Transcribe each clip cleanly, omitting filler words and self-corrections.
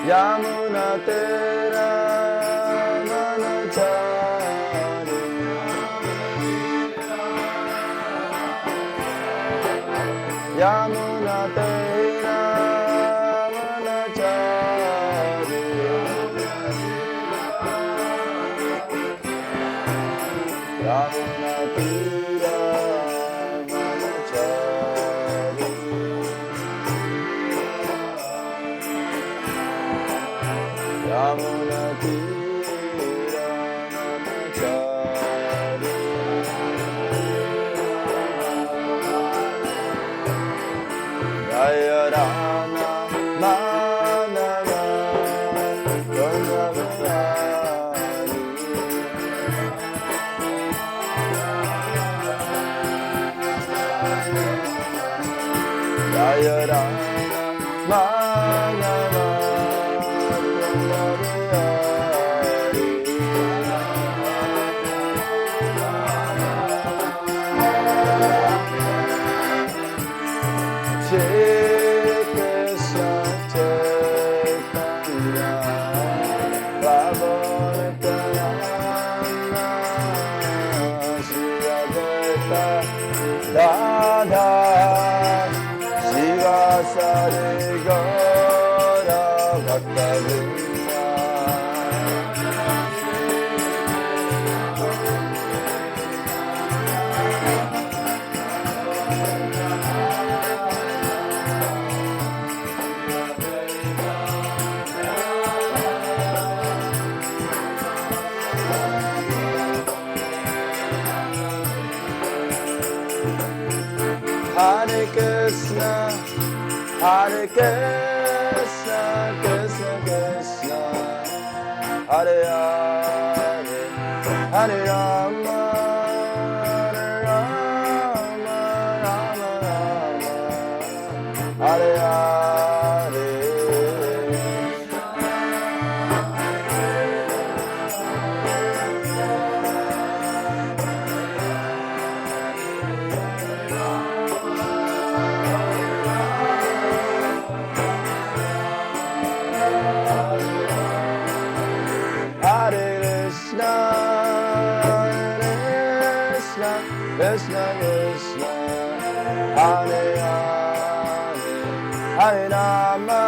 Yamuna tera manachari Yamuna tera manachari Yamuna tera manachari Yamuna tira manachari Jaya Rama Manava Gandhavayari Jaya Rama Manava Hare Krishna, Hare Krishna, Krishna Krishna, Hare Hare, Hare Rama, Hare Rama, Rama Rama, Hare Hare. Krishna Krishna, Hare Hare, Hare Rama,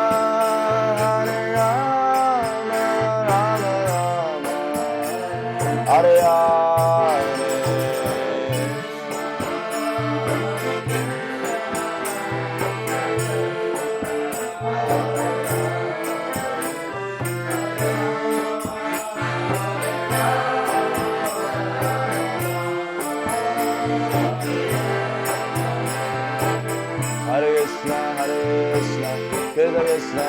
Hare Rama, Rama Rama, Hare Hare. Krishna Krishna,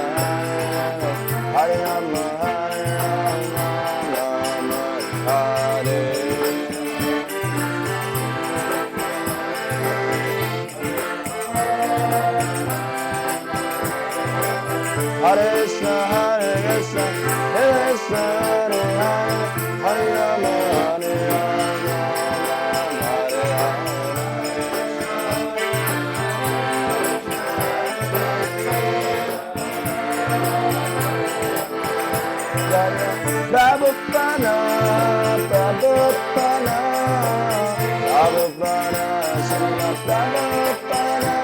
Hare Rama, Hare Rama, Rama Hare. Hare Krishna, Hare Krishna, Hare Krishna, Hare Hare, Hare Rama, Hare Rama, Hare Hare. Prabhupada, Prabhupada, Prabhupada, Srila Prabhupada.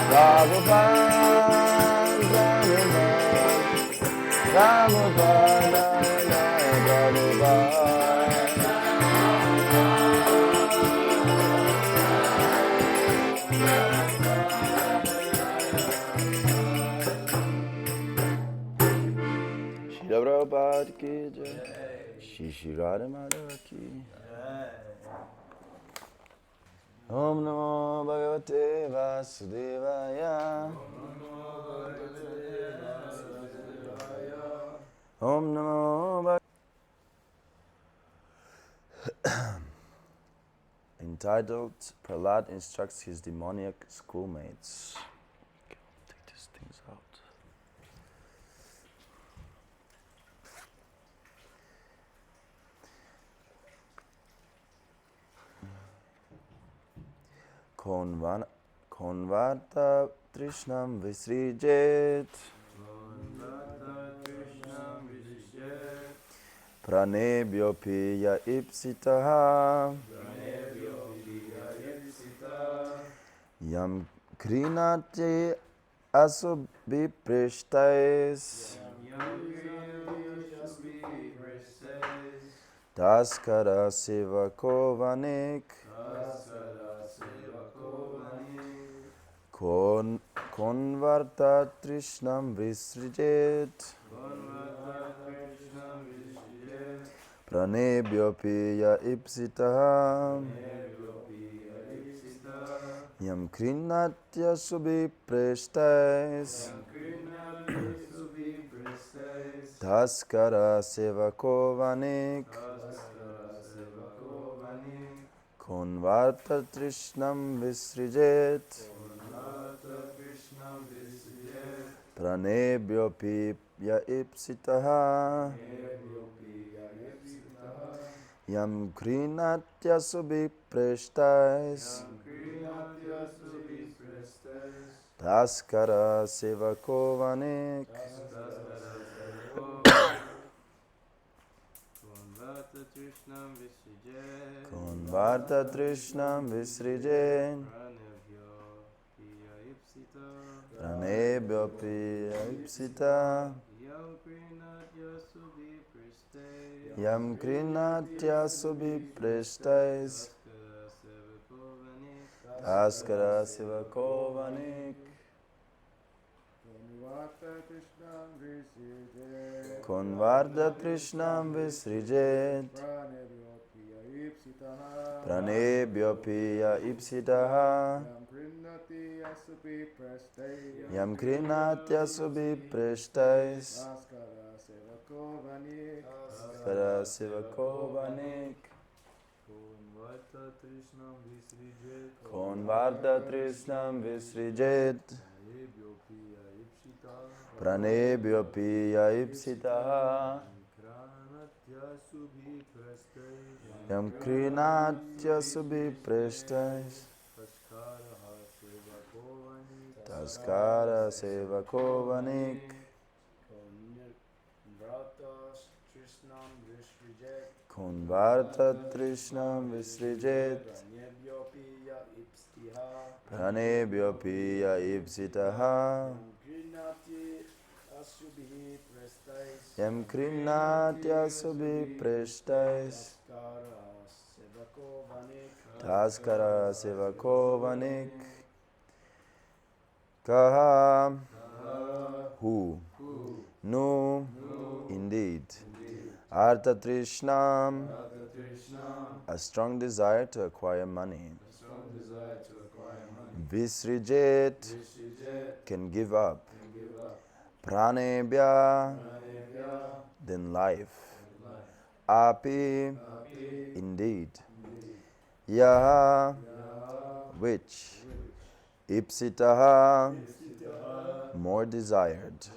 Prabhupada, Prabhupada, Prabhupada. Prabhupada ki jai, Shri Radha Madhava ki. Om Namo Bhagavate Vasudevaya. Om Namo Bhagavate. Entitled, Prahlad instructs his demoniac schoolmates. Okay, take these things out. Konvarta Trishnam Visrijet Pranebhyopi ya ipsitaha Yam Krinati Asubhiprishtais Taskara Sevakovanik Konvarta Trishnam Visrijet Pranebhyopi ya ipsitaha Yam Krinatya Subhiprishtais Taskara Sevakovanik Konvarta Trishnam Visrijet Pranebhyopi ya ipsitaha Yam Krinatya Subhiprishtais Taskara Sevakovanik Konvarta Trishnam Visrijen Pranebhyopi Ipsita Yam Krinatya Subhiprishtais Taskara Sevakovanik Konvarta Trishnam Visrijet Pranebhyopi ya ipsitaha Yam Krinatya Subhiprishtais Taskara Sevakovanik Konvarta Trishnam Visrijet Pranebhyopi ya ipsitaha Yam Krinatya Subhiprishtais Taskara Sevakovanik Konvarta Trishnam Visrijet Pranebhyopi ya ipsitaha Yam Krinatya Subhiprishtais Taskara Sevakovanik Kaha Who No Indeed Arthatrishnam a strong desire to acquire money. Visrijet can give up. Pranebhya then life. Api indeed. Yaha which. Ipsitaha more desired.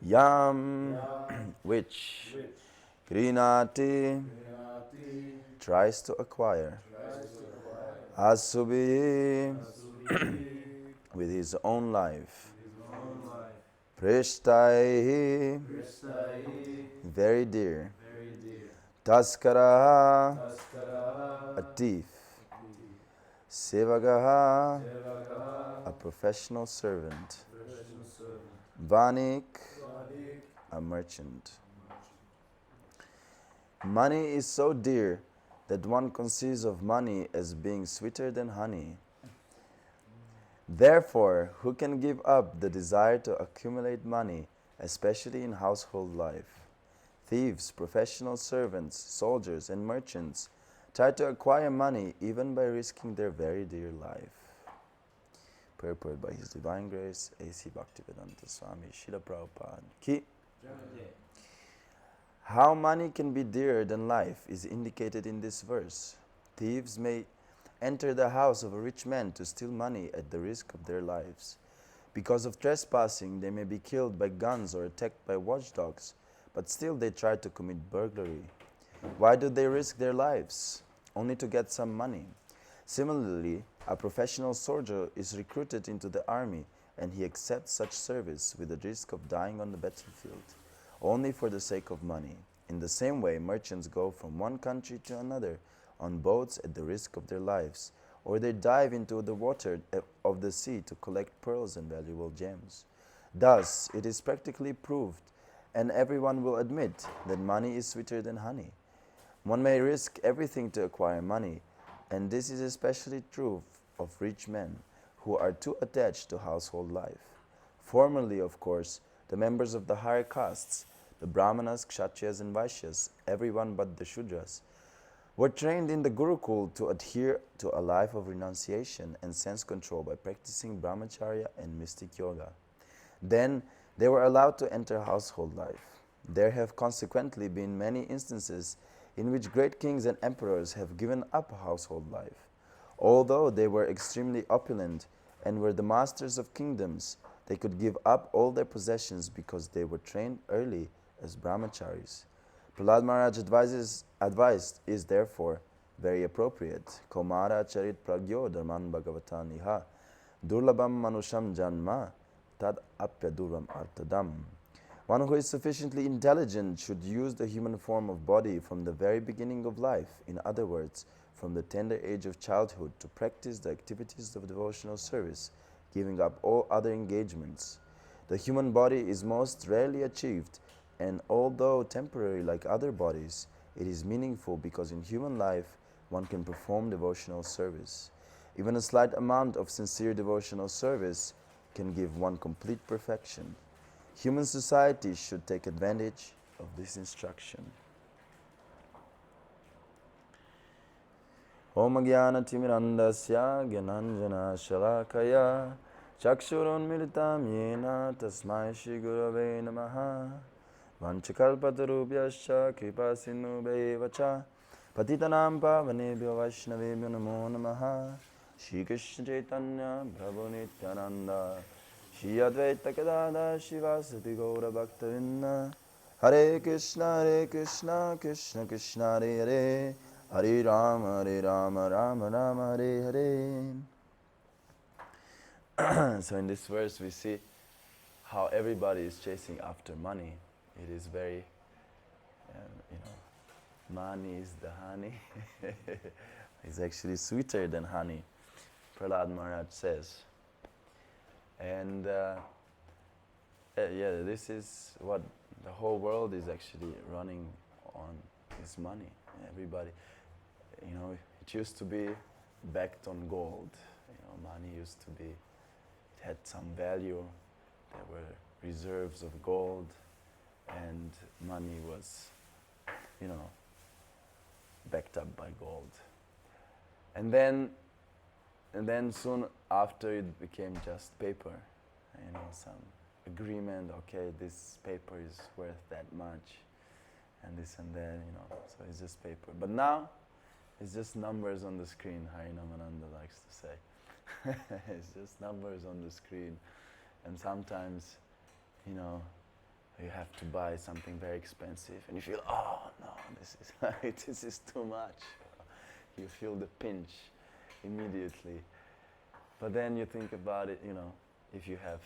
Yam which. Krinati tries to acquire. Asubhi with his own life. Prishtaihi very dear. Taskara a thief. Sevagaha a professional servant. Vanik a merchant. Money is so dear that one conceives of money as being sweeter than honey. Therefore, who can give up the desire to accumulate money, especially in household life? Thieves, professional servants, soldiers, and merchants try to acquire money even by risking their very dear life. Purport by His Divine Grace, A.C. Bhaktivedanta Swami, Srila Prabhupada Ki. How money can be dearer than life is indicated in this verse. Thieves may enter the house of a rich man to steal money at the risk of their lives. Because of trespassing, they may be killed by guns or attacked by watchdogs, but still they try to commit burglary. Why do they risk their lives? Only to get some money. Similarly, a professional soldier is recruited into the army and he accepts such service with the risk of dying on the battlefield, only for the sake of money. In the same way, merchants go from one country to another on boats at the risk of their lives, or they dive into the water of the sea to collect pearls and valuable gems. Thus, it is practically proved, and everyone will admit, that money is sweeter than honey. One may risk everything to acquire money, and this is especially true of rich men who are too attached to household life. Formerly, of course, the members of the higher castes, the Brahmanas, Kshatriyas and Vaishyas, everyone but the Shudras, were trained in the Gurukul to adhere to a life of renunciation and sense control by practicing brahmacharya and mystic yoga. Then they were allowed to enter household life. There have consequently been many instances in which great kings and emperors have given up household life. Although they were extremely opulent and were the masters of kingdoms, they could give up all their possessions because they were trained early as brahmacharis. Prahlad Maharaj advice is therefore very appropriate. Kaumāra ācaret prājño dharmān āgavatān iha durlabhaṁ mānuṣaṁ janma tad adhruvam arthadam. One who is sufficiently intelligent should use the human form of body from the very beginning of life, in other words, from the tender age of childhood, to practice the activities of devotional service, giving up all other engagements. The human body is most rarely achieved, and although temporary like other bodies, it is meaningful because in human life one can perform devotional service. Even a slight amount of sincere devotional service can give one complete perfection. Human society should take advantage of this instruction. Om Jnana-timirandasya Gyananjana Shalakaya Chakshurunmilitam Yena Tasmai Shri Gurave Namaha Vanchakalpatarubhyascha Kripasinubheva Patitanam Pavanebhyo Vaishnavebhyo Namo Namaha Shri Krishna Chaitanya Prabhu Nityananda Shri Advaita Gadadhara Shivasati Gaura Bhaktavinda Hare Krishna Krishna Krishna Hare Hare Hare Rama Rama Rama Hare Hare. So in this verse we see how everybody is chasing after money. It is very, money is the honey. It's actually sweeter than honey, Prahlad Maharaj says. And this is what the whole world is actually running on, is money. Everybody, it used to be backed on gold. Money used to be, it had some value. There were reserves of gold, and money was, backed up by gold. And then soon after it became just paper, some agreement, okay, this paper is worth that much, and this and that, so it's just paper. But now, it's just numbers on the screen, Harinamananda likes to say. It's just numbers on the screen, and sometimes, you have to buy something very expensive, and you feel, oh no, this is too much. You feel the pinch immediately. But then you think about it, if you have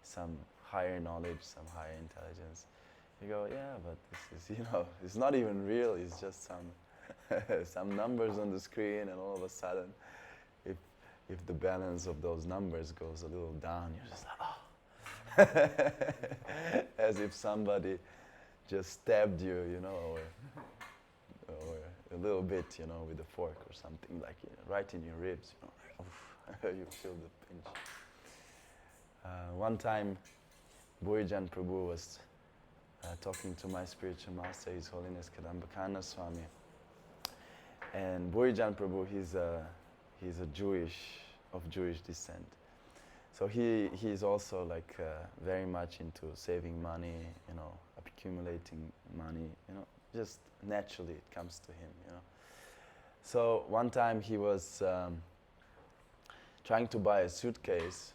some higher knowledge, some higher intelligence, you go, yeah, but this is, it's not even real, it's just some numbers on the screen, and all of a sudden, if the balance of those numbers goes a little down, you're just like, oh. As if somebody just stabbed you, or a little bit, with a fork or something, like right in your ribs, you feel the pinch. One time, Burijan Prabhu was talking to my spiritual master, His Holiness Kadamba Kanana Swami. And Burijan Prabhu, he's a of Jewish descent. So he is also very much into saving money, a accumulating money, just naturally it comes to him. So one time he was trying to buy a suitcase,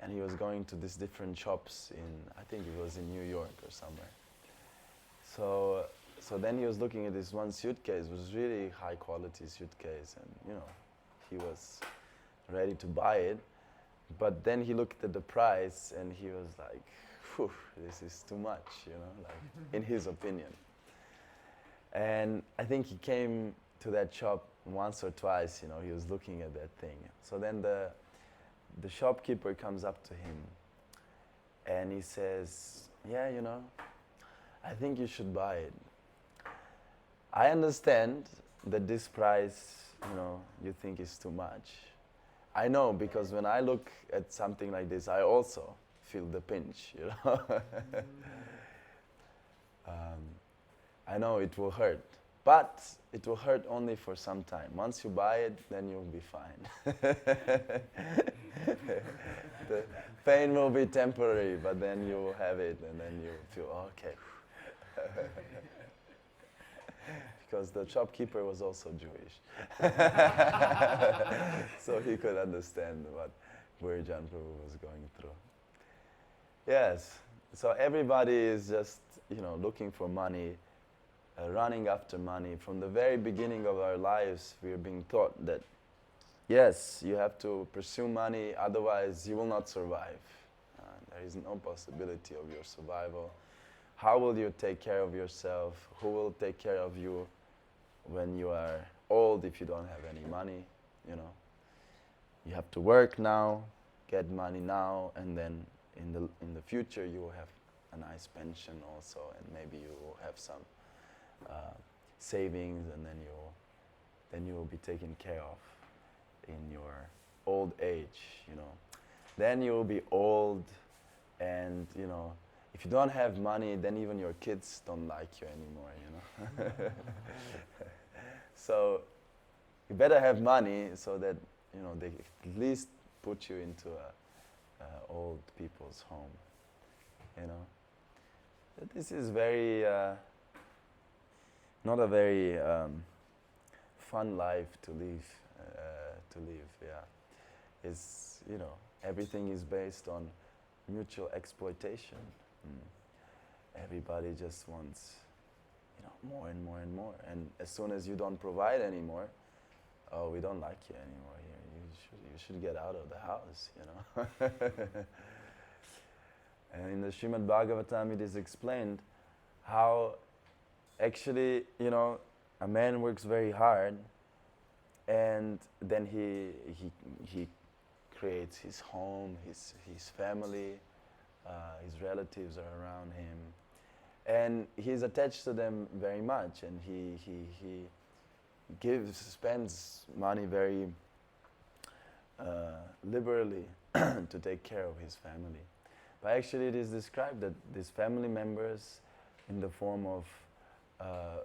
and he was going to these different shops I think it was in New York or somewhere. So then he was looking at this one suitcase. It was really high quality suitcase, and he was ready to buy it. But then he looked at the price, and he was like, "Phew, this is too much," like in his opinion. And I think he came to that shop once or twice. He was looking at that thing. So then the shopkeeper comes up to him, and he says, "Yeah, I think you should buy it. I understand that this price, you think is too much. I know, because when I look at something like this, I also feel the pinch, I know it will hurt, but it will hurt only for some time. Once you buy it, then you'll be fine. The pain will be temporary, but then you will have it, and then you feel, okay." Because the shopkeeper was also Jewish. So he could understand where Jan Prabhu was going through. Yes, so everybody is just, looking for money, running after money. From the very beginning of our lives, we are being taught that, yes, you have to pursue money, otherwise you will not survive. There is no possibility of your survival. How will you take care of yourself? Who will take care of you when you are old if you don't have any money? You have to work now, get money now, and then in the future you will have a nice pension also, and maybe you will have some savings, and then you will be taken care of in your old age. Then you will be old, and if you don't have money, then even your kids don't like you anymore, So you better have money so that, they at least put you into a old people's home, This is not a very fun life to live, yeah. It's, everything is based on mutual exploitation. Everybody just wants, more and more and more. And as soon as you don't provide anymore, oh, we don't like you anymore here. You should get out of the house, And in the Srimad Bhagavatam, it is explained how actually, a man works very hard, and then he creates his home, his family. His relatives are around him, and he's attached to them very much, and he spends money very liberally to take care of his family. But actually it is described that these family members, in the form of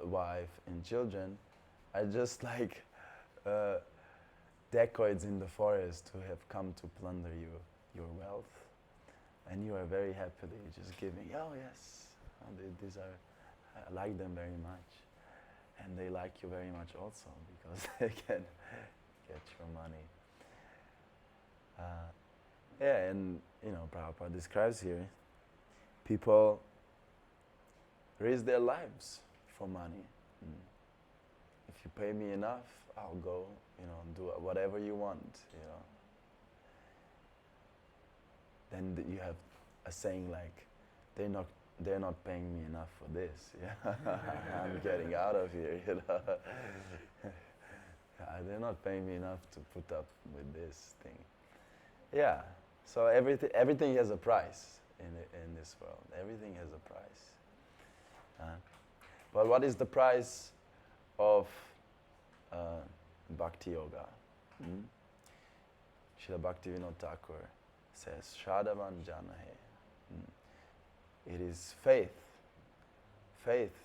wife and children, are just like dacoits in the forest who have come to plunder your wealth. And you are very happily just giving, oh yes, these are, I like them very much. And they like you very much also, because they can get your money. And Prabhupada describes here, people risk their lives for money. If you pay me enough, I'll go, do whatever you want, Then you have a saying like, they're not paying me enough for this. Yeah, I'm getting out of here. They're not paying me enough to put up with this thing. Yeah. So everything has a price in this world. Everything has a price. But what is the price of bhakti yoga? Srila Bhaktivinoda Thakur says, Shadavan Janahe. It is faith. Faith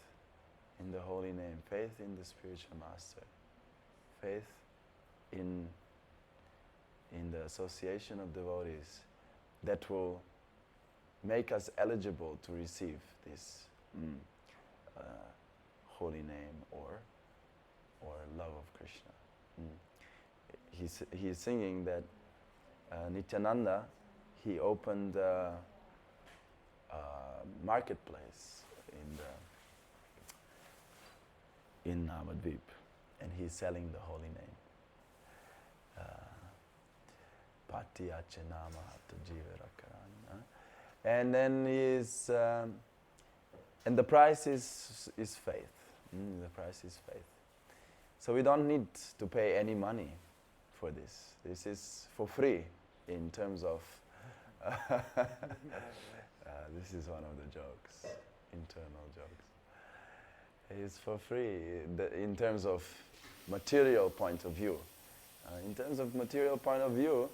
in the holy name. Faith in the spiritual master. Faith in the association of devotees that will make us eligible to receive this mm, uh, holy name or love of Krishna. He's singing that Nityananda, he opened a marketplace in Navadvip, and he's selling the holy name. Pati achenama jivarakaran. And then and the price is faith. The price is faith. So we don't need to pay any money for this. This is for free in terms of, this is one of the jokes, internal jokes. It's for free in terms of material point of view. In terms of material point of view,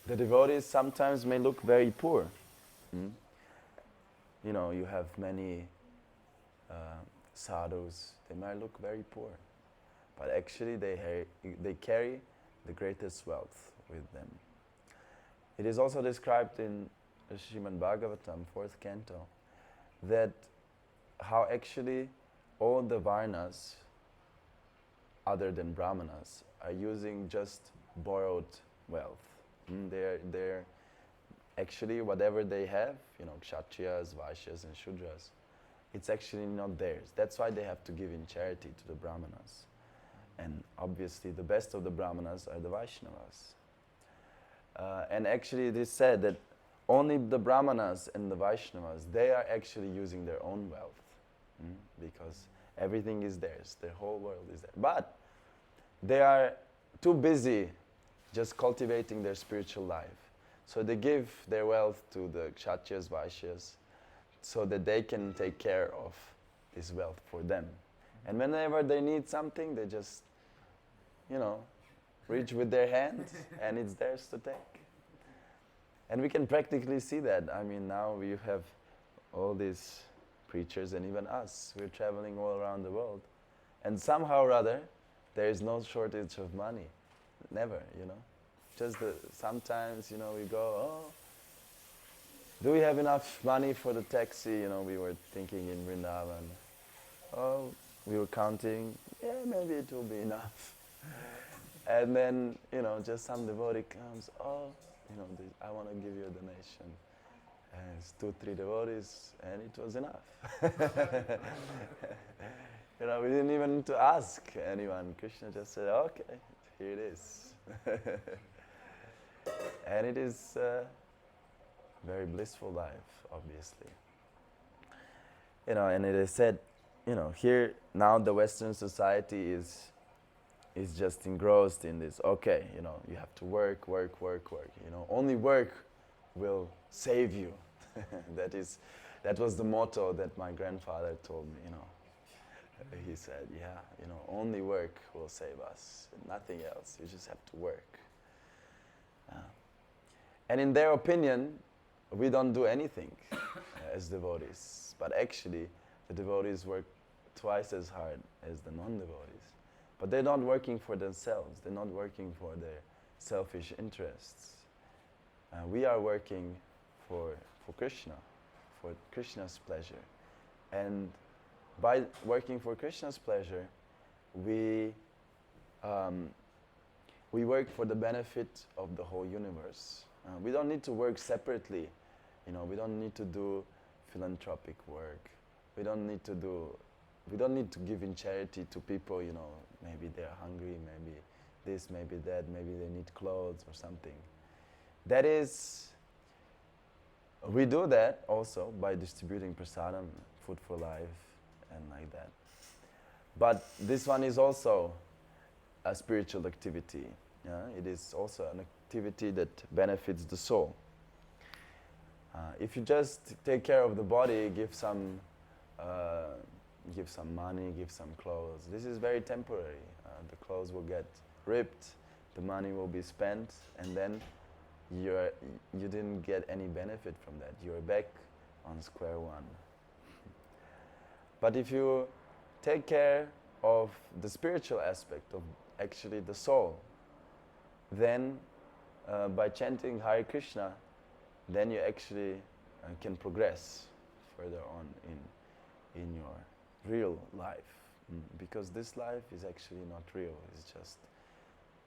the devotees sometimes may look very poor. You know, you have many sadhus, they might look very poor. But actually they carry the greatest wealth with them. It is also described in the Srimad Bhagavatam, 4th canto, that how actually all the varnas, other than brahmanas, are using just borrowed wealth. They're actually whatever they have, you know, kshatriyas, vaishyas and shudras, it's actually not theirs. That's why they have to give in charity to the brahmanas. And obviously the best of the brahmanas are the Vaishnavas. And actually it is said that only the brahmanas and the Vaishnavas, they are actually using their own wealth. Because everything is theirs, their whole world is theirs. But they are too busy just cultivating their spiritual life. So they give their wealth to the kshatriyas, vaishyas, so that they can take care of this wealth for them. And whenever they need something, they just, you know, reach with their hand and it's theirs to take. And we can practically see that. I mean, now we have all these preachers and even us. We're traveling all around the world. And somehow or other, there is no shortage of money. Never, you know. Just sometimes, you know, we go, oh, do we have enough money for the taxi? You know, we were thinking in Vrindavan. Oh, we were counting, yeah, maybe it will be enough. And then, you know, just some devotee comes, oh, you know, I want to give you a donation. And it's 2-3 devotees, and it was enough. You know, we didn't even need to ask anyone. Krishna just said, okay, here it is. And it is a very blissful life, obviously. You know, and it is said, you know, here now the Western society is just engrossed in this. Okay, you know, you have to work. You know, only work will save you. That was the motto that my grandfather told me. You know, he said, yeah, you know, only work will save us, nothing else. You just have to work. And in their opinion, we don't do anything as devotees, but actually the devotees work twice as hard as the non-devotees. But they're not working for themselves, they're not working for their selfish interests. We are working for Krishna, for Krishna's pleasure. And by working for Krishna's pleasure, we work for the benefit of the whole universe. We don't need to work separately. You know, we don't need to do philanthropic work. We don't need to give in charity to people, you know, maybe they're hungry, maybe this, maybe that, maybe they need clothes or something. That is, we do that also by distributing prasadam, food for life, and like that. But this one is also a spiritual activity. Yeah? It is also an activity that benefits the soul. If you just take care of the body, give some money, give some clothes, this is very temporary. The clothes will get ripped, the money will be spent, and then you didn't get any benefit from that. You're back on square one. But if you take care of the spiritual aspect of actually the soul, then by chanting Hare Krishna, then you actually can progress further on in your real life. Because this life is actually not real, it's just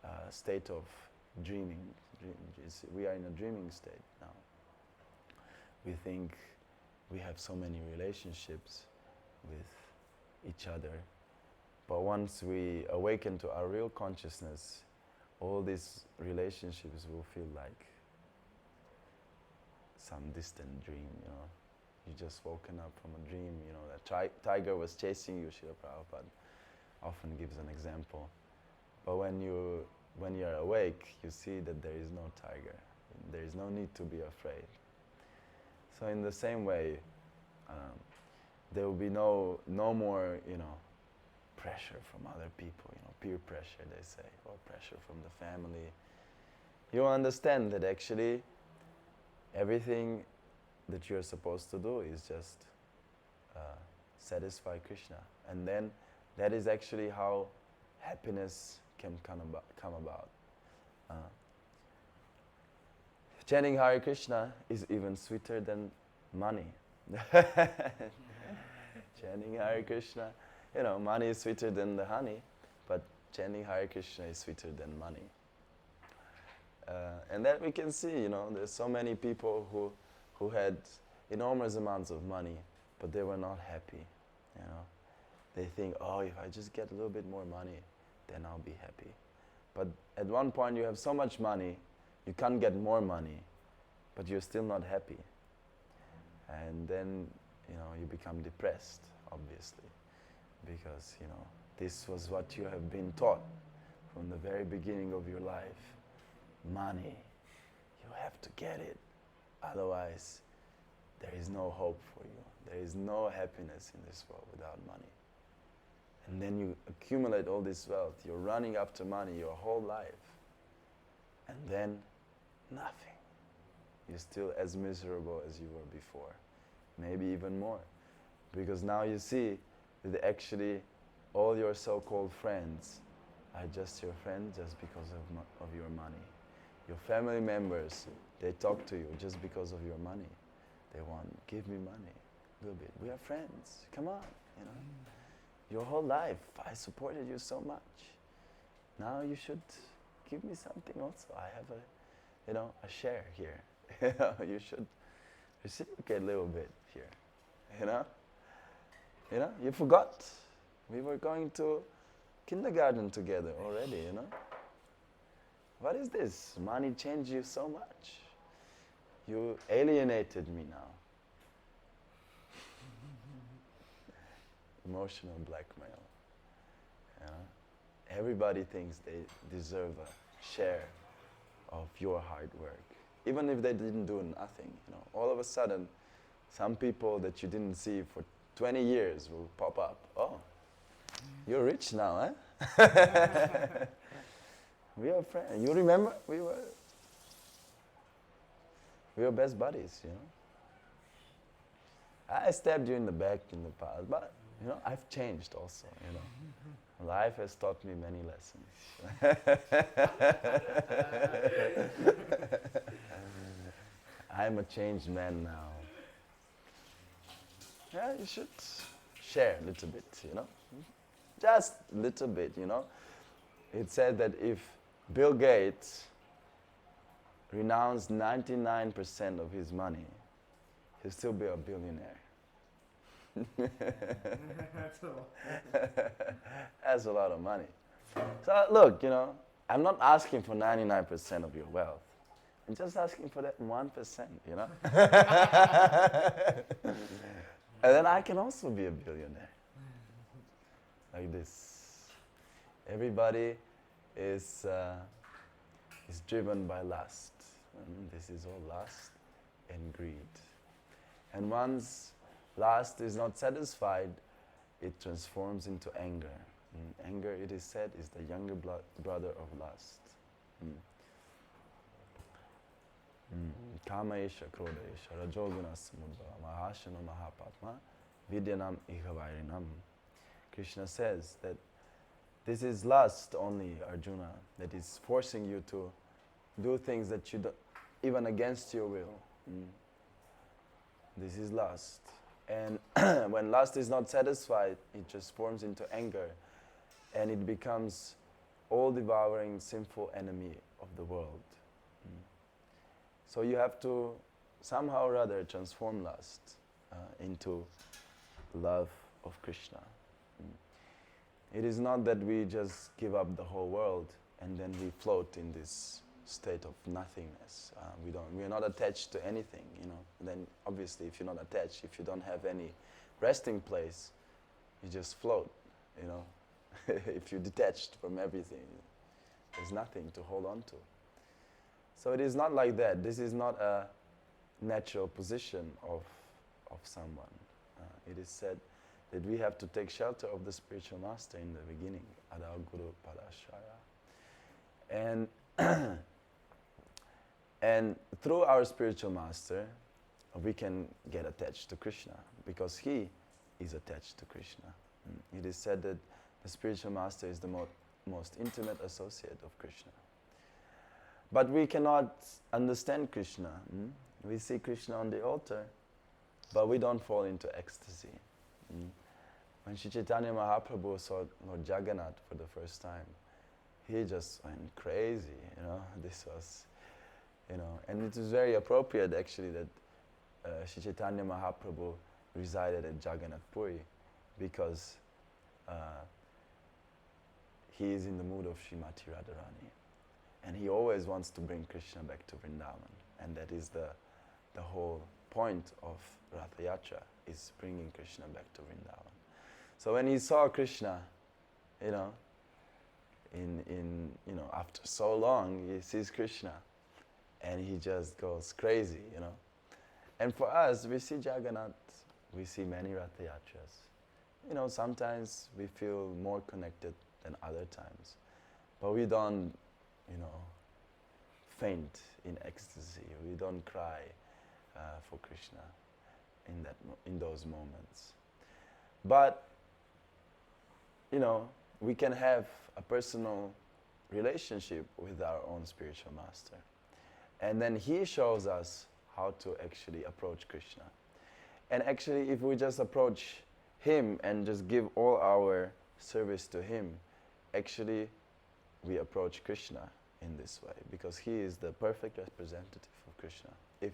a state of dreaming. We are in a dreaming state now. We think we have so many relationships with each other, but once we awaken to our real consciousness, all these relationships will feel like some distant dream, you know. You just woken up from a dream, you know, that tiger was chasing you, Srila Prabhupada often gives an example. But when you're awake, you see that there is no tiger. There is no need to be afraid. So in the same way, there will be no more, you know, pressure from other people, you know, peer pressure, they say, or pressure from the family. You understand that actually everything that you're supposed to do is just satisfy Krishna. And then that is actually how happiness can come about. Chanting Hare Krishna is even sweeter than money. Chanting Hare Krishna, you know, money is sweeter than the honey, but chanting Hare Krishna is sweeter than money. And that we can see, you know, there's so many people who had enormous amounts of money, but they were not happy, you know. They think, oh, if I just get a little bit more money, then I'll be happy. But at one point you have so much money, you can't get more money, but you're still not happy. And then, you know, you become depressed, obviously, because, you know, this was what you have been taught from the very beginning of your life. Money, you have to get it, otherwise there is no hope for you. There is no happiness in this world without money. And then you accumulate all this wealth, you're running after money your whole life, and then nothing. You're still as miserable as you were before, maybe even more. Because now you see that actually all your so-called friends are just your friends just because of your money. Your family members, they talk to you just because of your money. They want, give me money, a little bit. We are friends, come on, you know. Your whole life, I supported you so much. Now you should give me something also. I have a share here. You should reciprocate a little bit here, you know. You know, you forgot. We were going to kindergarten together already, you know. What is this? Money changed you so much. You alienated me now. Emotional blackmail. You know? Everybody thinks they deserve a share of your hard work, even if they didn't do nothing. You know, all of a sudden, some people that you didn't see for 20 years will pop up. Oh, you're rich now, eh? We are friends. You remember? We were best buddies, you know. I stabbed you in the back in the past, but you know, I've changed also, you know. Life has taught me many lessons. I'm a changed man now. Yeah, you should share a little bit, you know. Just a little bit, you know. It said that if Bill Gates renounced 99% of his money, he'll still be a billionaire. That's a lot of money. So look, you know, I'm not asking for 99% of your wealth. I'm just asking for that 1%, you know. And then I can also be a billionaire. Like this. Everybody is driven by lust. And this is all lust and greed. And once lust is not satisfied, it transforms into anger. Anger, it is said, is the younger brother of lust. Kamaesha, krodesha, rajoguna samudva, mahashana mahapatma, vidyanam ihavarinam. Krishna says that this is lust only, Arjuna, that is forcing you to do things that you don't, even against your will. This is lust. And when lust is not satisfied, it just forms into anger, and it becomes all-devouring, sinful enemy of the world. So you have to somehow or other transform lust into love of Krishna. It is not that we just give up the whole world and then we float in this state of nothingness. We are not attached to anything, Then obviously, if you're not attached, if you don't have any resting place, you just float, If you're detached from everything, there's nothing to hold on to. So it is not like that. This is not a natural position of someone. It is said that we have to take shelter of the spiritual master in the beginning, Adal Guru Padashraya. And through our spiritual master, we can get attached to Krishna, because he is attached to Krishna. It is said that the spiritual master is the most intimate associate of Krishna. But we cannot understand Krishna. We see Krishna on the altar, but we don't fall into ecstasy. When Sri Chaitanya Mahaprabhu saw Lord Jagannath for the first time, he just went crazy, This was, and it was very appropriate actually that Sri Chaitanya Mahaprabhu resided at Jagannath Puri, because he is in the mood of Srimati Radharani. And he always wants to bring Krishna back to Vrindavan. And that is the whole point of Ratha Yatra, is bringing Krishna back to Vrindavan. So when he saw Krishna, after so long, he sees Krishna, and he just goes crazy, And for us, we see Jagannath, we see many Ratha Yatras. Sometimes we feel more connected than other times, but we don't, faint in ecstasy. We don't cry for Krishna in those moments. But, we can have a personal relationship with our own spiritual master. And then he shows us how to actually approach Krishna. And actually, if we just approach him and just give all our service to him, actually we approach Krishna in this way, because he is the perfect representative of Krishna. If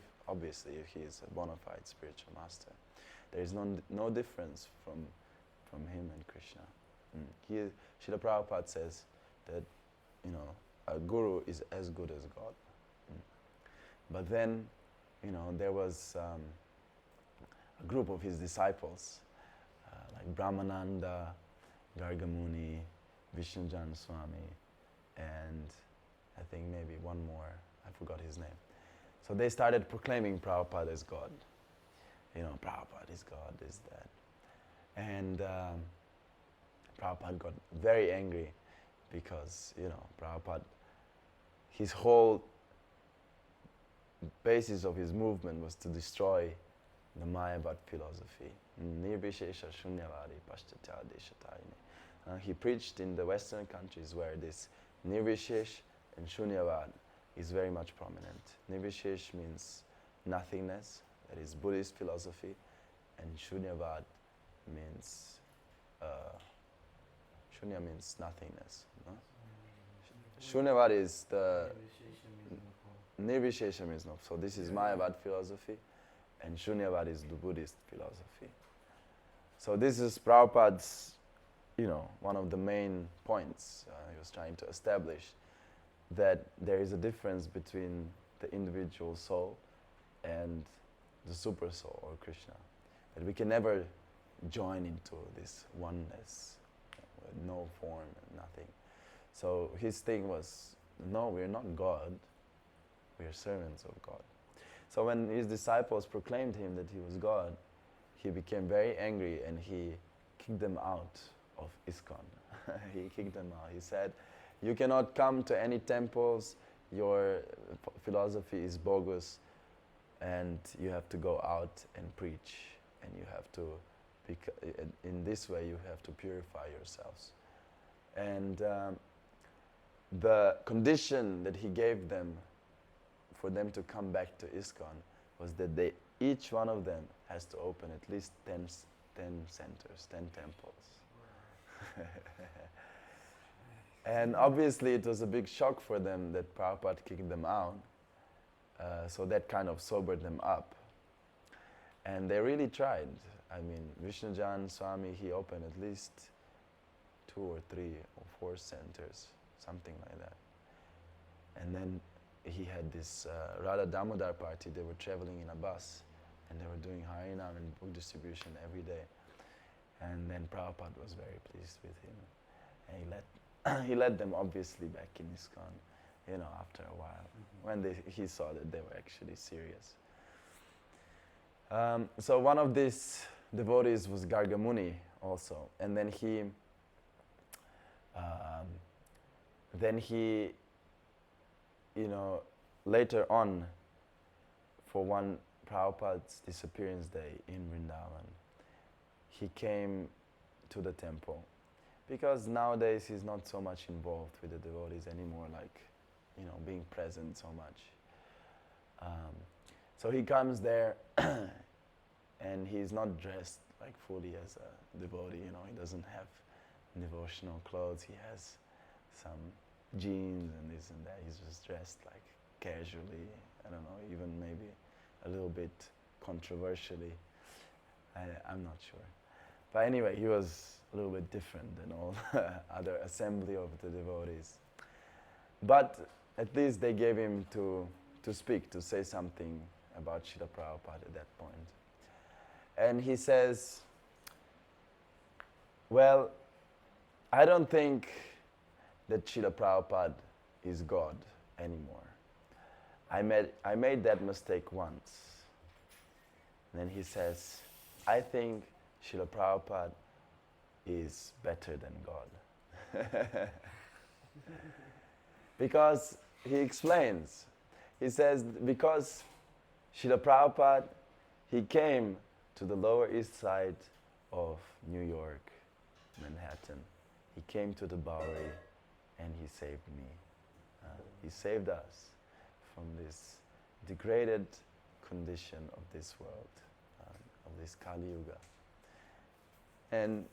he is a bona fide spiritual master, there is no difference from him and Krishna. Srila Prabhupada says that a guru is as good as God. But then there was a group of his disciples, like Brahmananda, Gargamuni, Vishnujan Swami, and I think maybe one more, I forgot his name. So they started proclaiming Prabhupada as God. Prabhupada is God, is that. And Prabhupada got very angry because, Prabhupada, his whole basis of his movement was to destroy the Mayavad philosophy. Nirvishesha shunyavadi paschatya deshatayini. He preached in the Western countries where this Nirvishesh and Shunyavad is very much prominent. Nirvishesh means nothingness, that is Buddhist philosophy, and Shunyavad means Shunya means nothingness. No? Shunyavad is the Nirvishesha means no. So this is Mayavad philosophy, and Shunyavad is the Buddhist philosophy. So this is Prabhupada's, one of the main points he was trying to establish, that there is a difference between the individual soul and the super soul, or Krishna. That we can never join into this oneness, with no form and nothing. So his thing was, no, we're not God, we are servants of God. So when his disciples proclaimed him that he was God, he became very angry and he kicked them out of ISKCON. He kicked them out. He said, you cannot come to any temples, your philosophy is bogus, and you have to go out and preach, and you have to, in this way you have to purify yourselves. And the condition that he gave them for them to come back to ISKCON was that each one of them has to open at least 10 centers, 10 temples. And obviously it was a big shock for them that Prabhupada kicked them out. So that kind of sobered them up. And they really tried. I mean, Vishnujan Swami, he opened at least 2 or 3 or 4 centers, something like that. And then he had this Radha Damodar party. They were traveling in a bus and they were doing Harinam and book distribution every day. And then Prabhupada was very pleased with him. And he led them obviously back in ISKCON, after a while, when he saw that they were actually serious. So one of these devotees was Gargamuni also. And then he later on, for one Prabhupada's disappearance day in Vrindavan, he came to the temple. Because nowadays he's not so much involved with the devotees anymore, like, being present so much. So he comes there and he's not dressed like fully as a devotee, he doesn't have devotional clothes, he has some jeans and this and that, he's just dressed like casually, I don't know, even maybe a little bit controversially, I'm not sure. But anyway, he was a little bit different than all other assembly of the devotees. But at least they gave him to speak, to say something about Srila Prabhupada at that point. And he says, well, I don't think that Srila Prabhupada is God anymore. I made that mistake once. And then he says, I think Srila Prabhupada is better than God. Because he explains, he says, because Srila Prabhupada, he came to the Lower East Side of New York, Manhattan. He came to the Bowery and he saved me. He saved us from this degraded condition of this world, of this Kali Yuga. And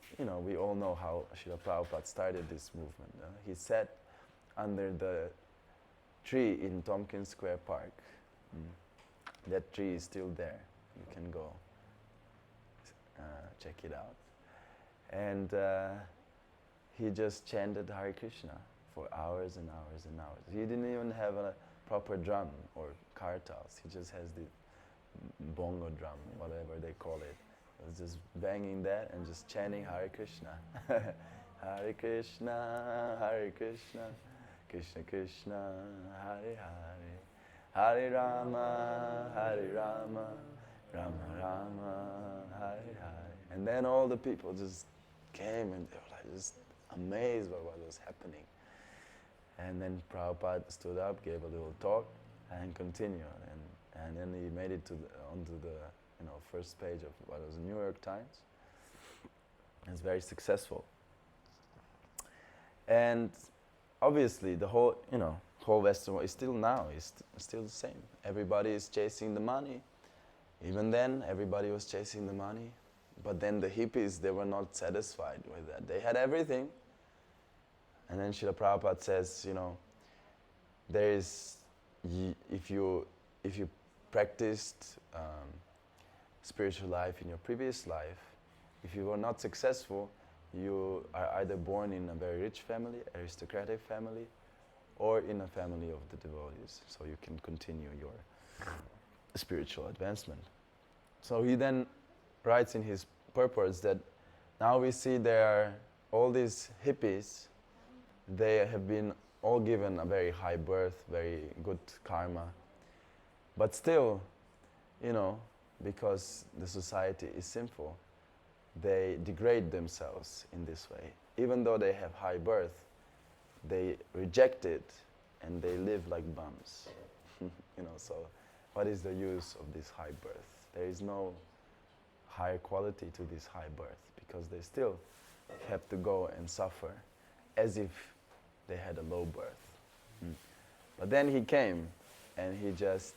we all know how Srila Prabhupada started this movement. He sat under the tree in Tompkins Square Park. That tree is still there. You can go check it out. And he just chanted Hare Krishna for hours and hours and hours. He didn't even have a proper drum or kartals. He just has the bongo drum, whatever they call it. He was just banging that and just chanting Hare Krishna. Hare Krishna, Hare Krishna, Krishna Krishna, Hare Hare, Hare Rama, Hare Rama, Rama Rama, Hare Hare. And then all the people just came and they were like just amazed by what was happening. And then Prabhupada stood up, gave a little talk, and continued. And then he made it onto the first page of what was the New York Times. It was very successful. And obviously the whole Western world is still now, is still the same. Everybody is chasing the money. Even then, everybody was chasing the money. But then the hippies, they were not satisfied with that. They had everything. And then Srila Prabhupada says, if you practiced spiritual life in your previous life, if you were not successful, you are either born in a very rich family, aristocratic family, or in a family of the devotees, so you can continue your spiritual advancement. So he then writes in his purports that now we see there are all these hippies, they have been all given a very high birth, very good karma, but still, because the society is sinful, they degrade themselves in this way. Even though they have high birth, they reject it and they live like bums. So what is the use of this high birth? There is no higher quality to this high birth because they still have to go and suffer as if they had a low birth. But then he came and he just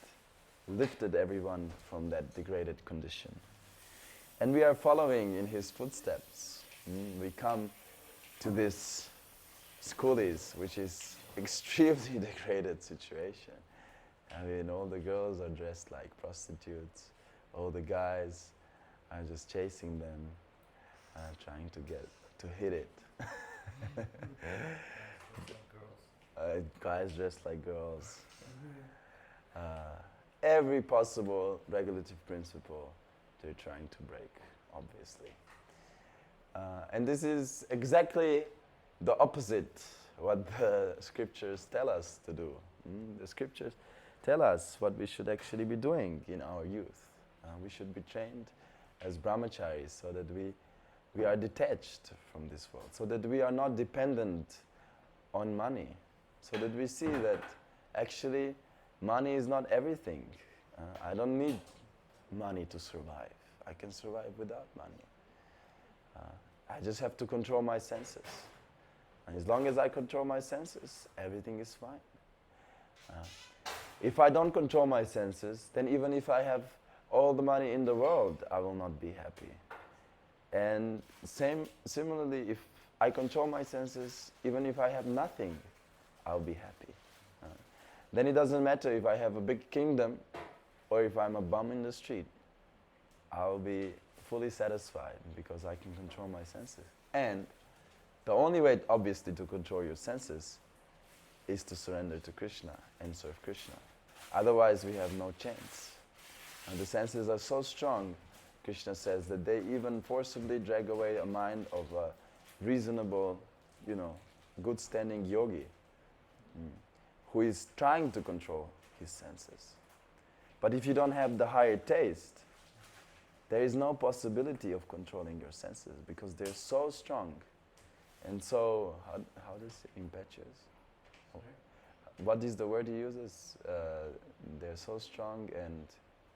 lifted everyone from that degraded condition. And we are following in his footsteps. We come to this schoolies, which is extremely degraded situation. I mean, all the girls are dressed like prostitutes. All the guys are just chasing them, trying to hit it. Guys dressed like girls. Every possible regulative principle they're trying to break, obviously. And this is exactly the opposite what the scriptures tell us to do. The scriptures tell us what we should actually be doing in our youth. We should be trained as brahmacharis so that we are detached from this world, so that we are not dependent on money, so that we see that actually money is not everything. I don't need money to survive. I can survive without money. I just have to control my senses. And as long as I control my senses, everything is fine. If I don't control my senses, then even if I have all the money in the world, I will not be happy. And similarly, if I control my senses, even if I have nothing, I'll be happy. Then it doesn't matter if I have a big kingdom or if I'm a bum in the street. I'll be fully satisfied because I can control my senses. And the only way, obviously, to control your senses is to surrender to Krishna and serve Krishna. Otherwise, we have no chance. And the senses are so strong, Krishna says, that they even forcibly drag away a mind of a reasonable, good standing yogi who is trying to control his senses. But if you don't have the higher taste, there is no possibility of controlling your senses because they're so strong and so, how does it, impetuous? What is the word he uses? They're so strong and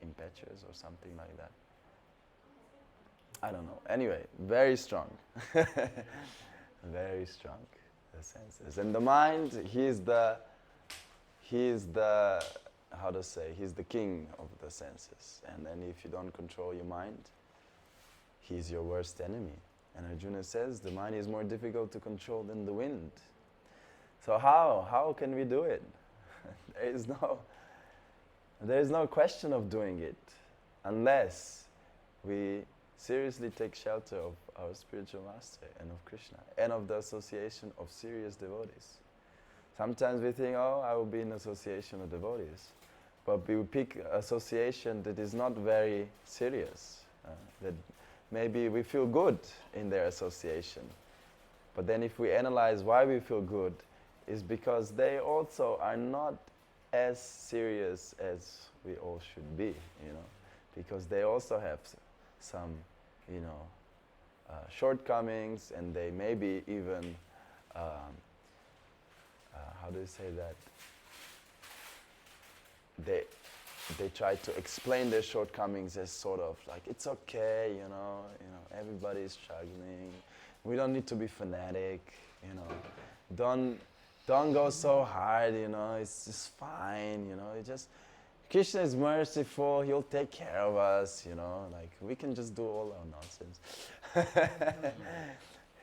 impetuous or something like that. I don't know. Anyway, very strong. Very strong, the senses. And the mind, he's the king of the senses. And then if you don't control your mind, he's your worst enemy. And Arjuna says the mind is more difficult to control than the wind. So how can we do it? There is no question of doing it unless we seriously take shelter of our spiritual master and of Krishna and of the association of serious devotees. Sometimes we think, I will be in association with devotees. But we pick association that is not very serious, that maybe we feel good in their association. But then if we analyze why we feel good, is because they also are not as serious as we all should be, because they also have some, shortcomings, and they maybe even, how do you say that? They try to explain their shortcomings as sort of like, it's okay, everybody's struggling. We don't need to be fanatic, Don't go so hard, it's just fine, Krishna is merciful, he'll take care of us, like we can just do all our nonsense.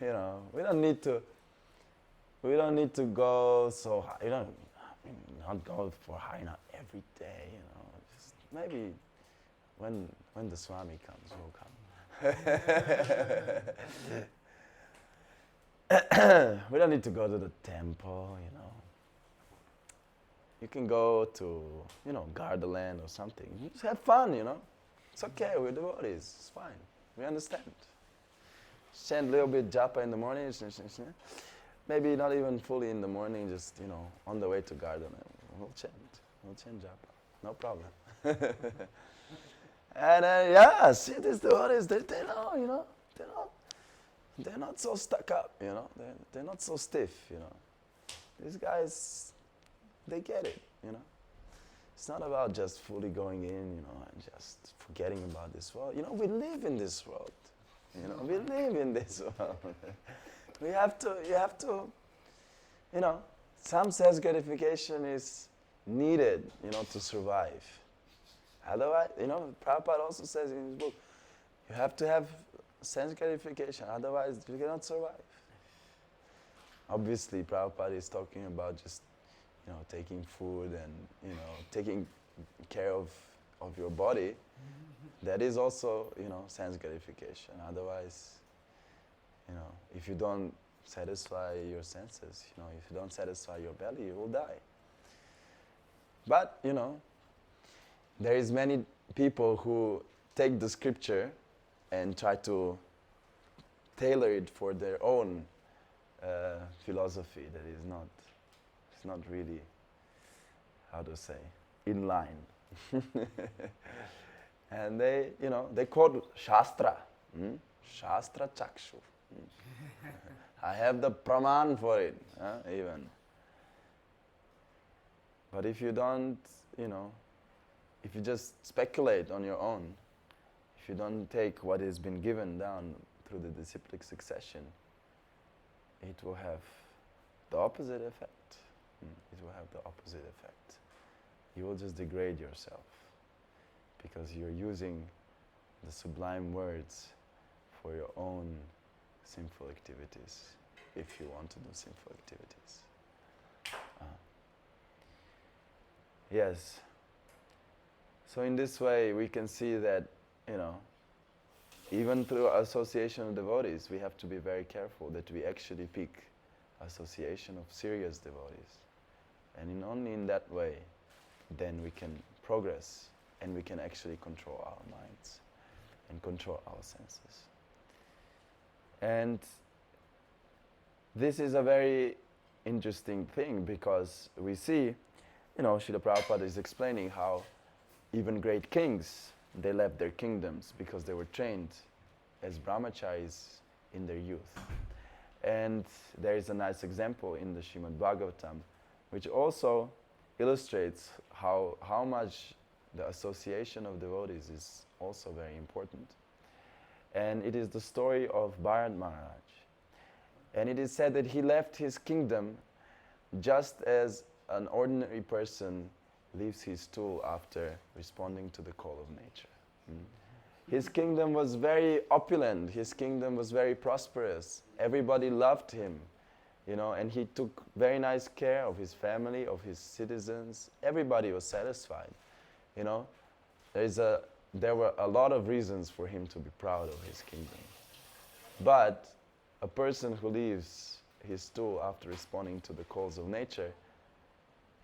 We don't need to go so high, not go for high not every day, just maybe when the Swami comes, we'll come. We don't need to go to the temple, You can go to, Gardaland or something. Just have fun, It's okay, we're devotees, it's fine. We understand. Chant a little bit japa in the morning, maybe not even fully in the morning, just, on the way to Gardaland. We'll chant japa, no problem. And see these devotees, they know, they're not so stuck up, they're not so stiff, These guys, they get it, It's not about just fully going in, and just forgetting about this world. We live in this world, we live in this world. You have to, some sense gratification is needed, to survive. Otherwise, Prabhupada also says in his book, you have to have sense gratification, otherwise you cannot survive. Obviously, Prabhupada is talking about just, taking food and, taking care of your body. That is also, sense gratification. Otherwise, if you don't satisfy your senses, if you don't satisfy your belly, you will die. But, there is many people who take the scripture and try to tailor it for their own philosophy that is not really, how to say, in line. And they quote Shastra, Shastra Chakshu. I have the pramān for it, even. But if you don't, if you just speculate on your own, if you don't take what has been given down through the disciplic succession, it will have the opposite effect. It will have the opposite effect. You will just degrade yourself because you're using the sublime words for your own sinful activities, if you want to do sinful activities. Yes. So in this way, we can see that, even through association of devotees, we have to be very careful that we actually pick association of serious devotees. And only in that way, then we can progress and we can actually control our minds and control our senses. And this is a very interesting thing because we see, Srila Prabhupada is explaining how even great kings, they left their kingdoms because they were trained as brahmacharis in their youth. And there is a nice example in the Srimad Bhagavatam, which also illustrates how much the association of devotees is also very important. And it is the story of Bharata Maharaja. And it is said that he left his kingdom just as an ordinary person leaves his stool after responding to the call of nature. His kingdom was very opulent, his kingdom was very prosperous. Everybody loved him, and he took very nice care of his family, of his citizens. Everybody was satisfied. There were a lot of reasons for him to be proud of his kingdom. But a person who leaves his stool after responding to the calls of nature,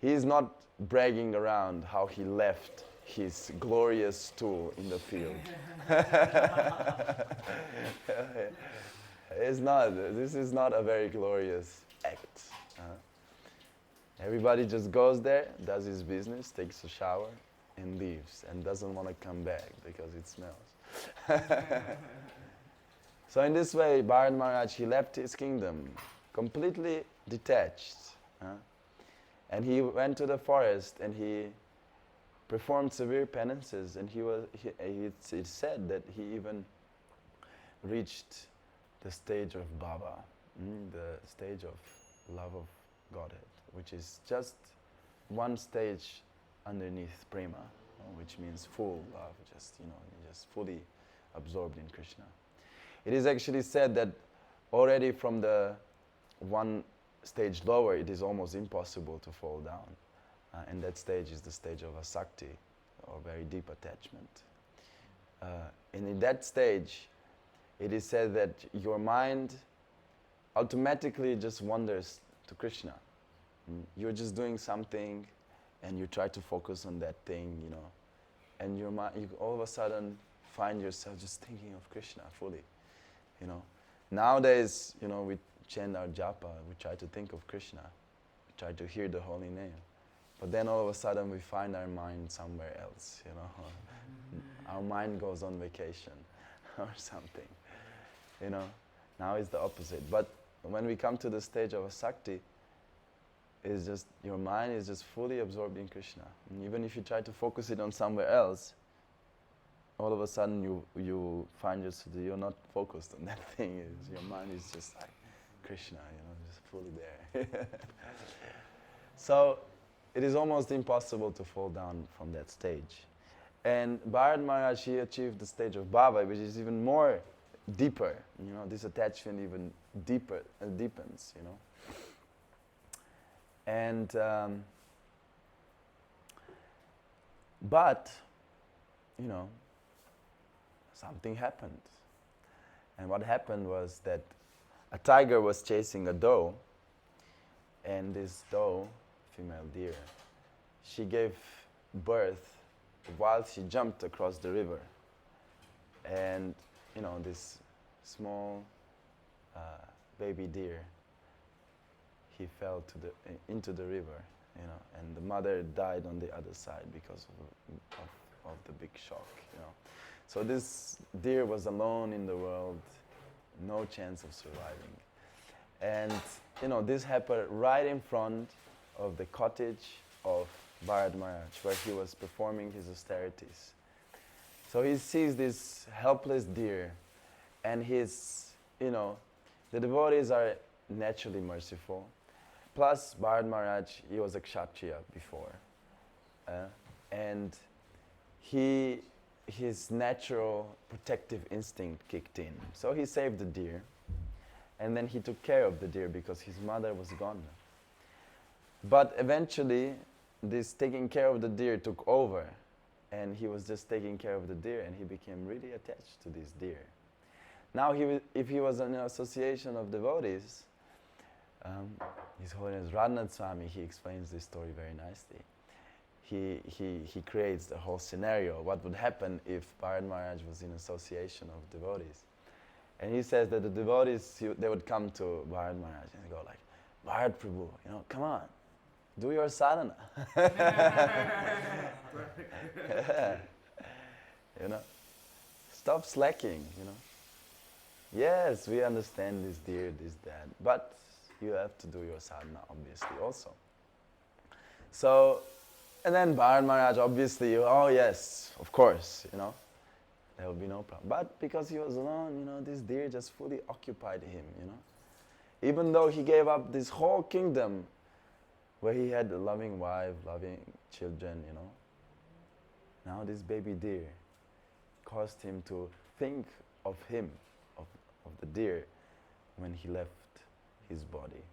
he is not bragging around how he left his glorious stool in the field. This is not a very glorious act. Everybody just goes there, does his business, takes a shower, and leaves, and doesn't want to come back because it smells. So in this way, Bharata Maharaj, he left his kingdom completely detached. And he went to the forest and he performed severe penances, and it's said that he even reached the stage of bhava, the stage of love of Godhead, which is just one stage underneath prema, which means full love, just fully absorbed in Krishna. It is actually said that already from the one stage lower, it is almost impossible to fall down. And that stage is the stage of asakti, or very deep attachment. And in that stage, it is said that your mind automatically just wanders to Krishna. You're just doing something, and you try to focus on that thing, and your mind, you all of a sudden find yourself just thinking of Krishna fully, Nowadays, we chant our japa, we try to think of Krishna, we try to hear the holy name. But then all of a sudden we find our mind somewhere else, Our mind goes on vacation or something, Now it's the opposite. But when we come to the stage of asakti, it's just, your mind is just fully absorbed in Krishna. And even if you try to focus it on somewhere else, all of a sudden you find yourself, you're not focused on that thing. Your mind is just like Krishna, just fully there. So it is almost impossible to fall down from that stage. And Bharata Maharaja, he achieved the stage of Bhava, which is even more deeper. This attachment even deeper deepens. And but something happened. And what happened was that a tiger was chasing a doe, and this doe, female deer, she gave birth while she jumped across the river. And this small baby deer, he fell into the river, and the mother died on the other side because of the big shock. So this deer was alone in the world, no chance of surviving. And this happened right in front of the cottage of Bharata Maharaj, where he was performing his austerities. So he sees this helpless deer, and the devotees are naturally merciful. Plus, Bharata Maharaj, he was a kshatriya before. And his natural protective instinct kicked in. So he saved the deer, and then he took care of the deer because his mother was gone. But eventually, this taking care of the deer took over, and he was just taking care of the deer, and he became really attached to this deer. Now, if he was in an association of devotees, His Holiness Radhanath Swami, he explains this story very nicely. He creates the whole scenario, what would happen if Bharata Maharaj was in association of devotees. And he says that the devotees, they would come to Bharata Maharaj and go like, Bharat Prabhu, come on, do your sadhana. Stop slacking, Yes, we understand this dear, this, that, but you have to do your sadhana, obviously, also. So, and then Bharata Maharaj, obviously, oh yes, of course, there will be no problem. But because he was alone, this deer just fully occupied him, Even though he gave up this whole kingdom where he had a loving wife, loving children, Now this baby deer caused him to think of him, of the deer, when he left his body.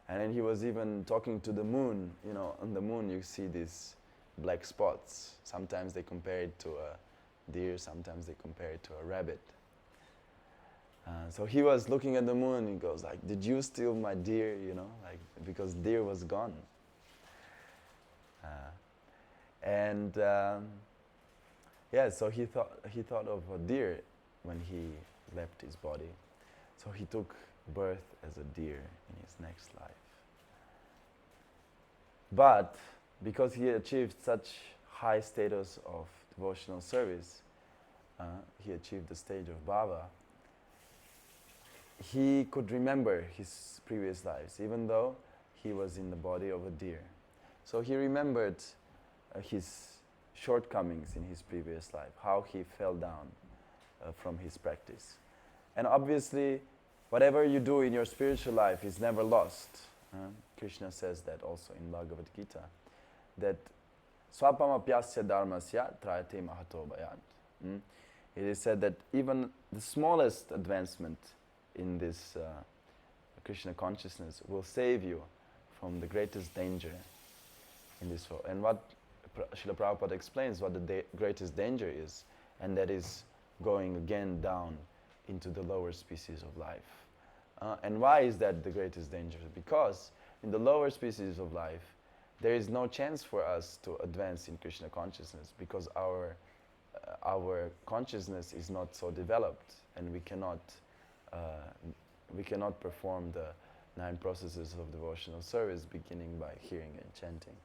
And then he was even talking to the moon. On the moon you see these black spots. Sometimes they compare it to a deer, sometimes they compare it to a rabbit. So he was looking at the moon and he goes like, did you steal my deer, because deer was gone. So he thought of a deer when he left his body. So he took birth as a deer in his next life. But because he achieved such high status of devotional service, he achieved the stage of Bhava, he could remember his previous lives, even though he was in the body of a deer. So he remembered his shortcomings in his previous life, how he fell down from his practice. And obviously, whatever you do in your spiritual life is never lost. Krishna says that also in Bhagavad Gita, that swapamapyasya dharmasya trayate mahato bhayat. It is said that even the smallest advancement in this Krishna consciousness will save you from the greatest danger in this world. And what Srila Prabhupada explains what the greatest danger is, and that is going again down into the lower species of life. And why is that the greatest danger? Because in the lower species of life, there is no chance for us to advance in Krishna consciousness, because our consciousness is not so developed, and we cannot perform the 9 processes of devotional service, beginning by hearing and chanting.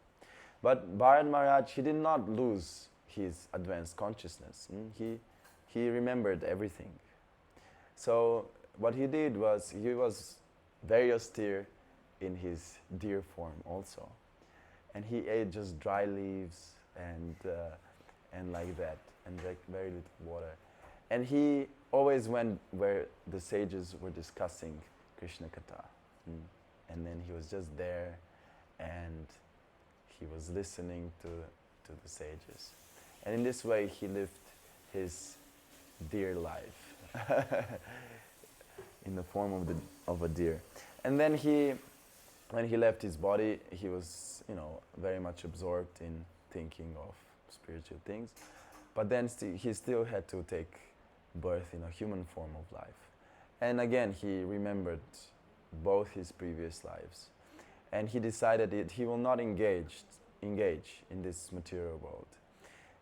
But Bharata Maharaj, he did not lose his advanced consciousness. He remembered everything. So what he did was, he was very austere in his deer form also. And he ate just dry leaves and like that, and drank very little water. And he always went where the sages were discussing Krishna Katha. And then he was just there, and he was listening to the sages. And in this way, he lived his deer life in the form of a deer. And then when he left his body, he was, very much absorbed in thinking of spiritual things. But then he still had to take birth in a human form of life. And again, he remembered both his previous lives. And he decided that he will not engage in this material world.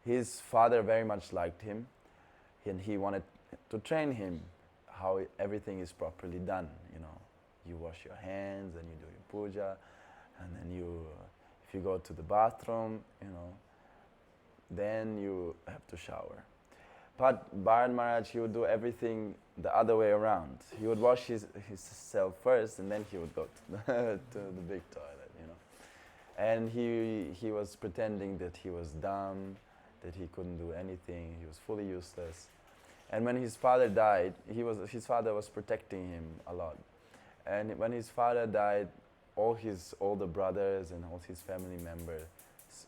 His father very much liked him, and he wanted to train him how everything is properly done. You wash your hands, and you do your puja, and then if you go to the bathroom, then you have to shower. But Bharata Maharaj, he would do everything the other way around. He would wash himself first, and then he would go to the big toilet, And he was pretending that he was dumb, that he couldn't do anything, he was fully useless. And when his father died, his father was protecting him a lot. And when his father died, all his older brothers and all his family members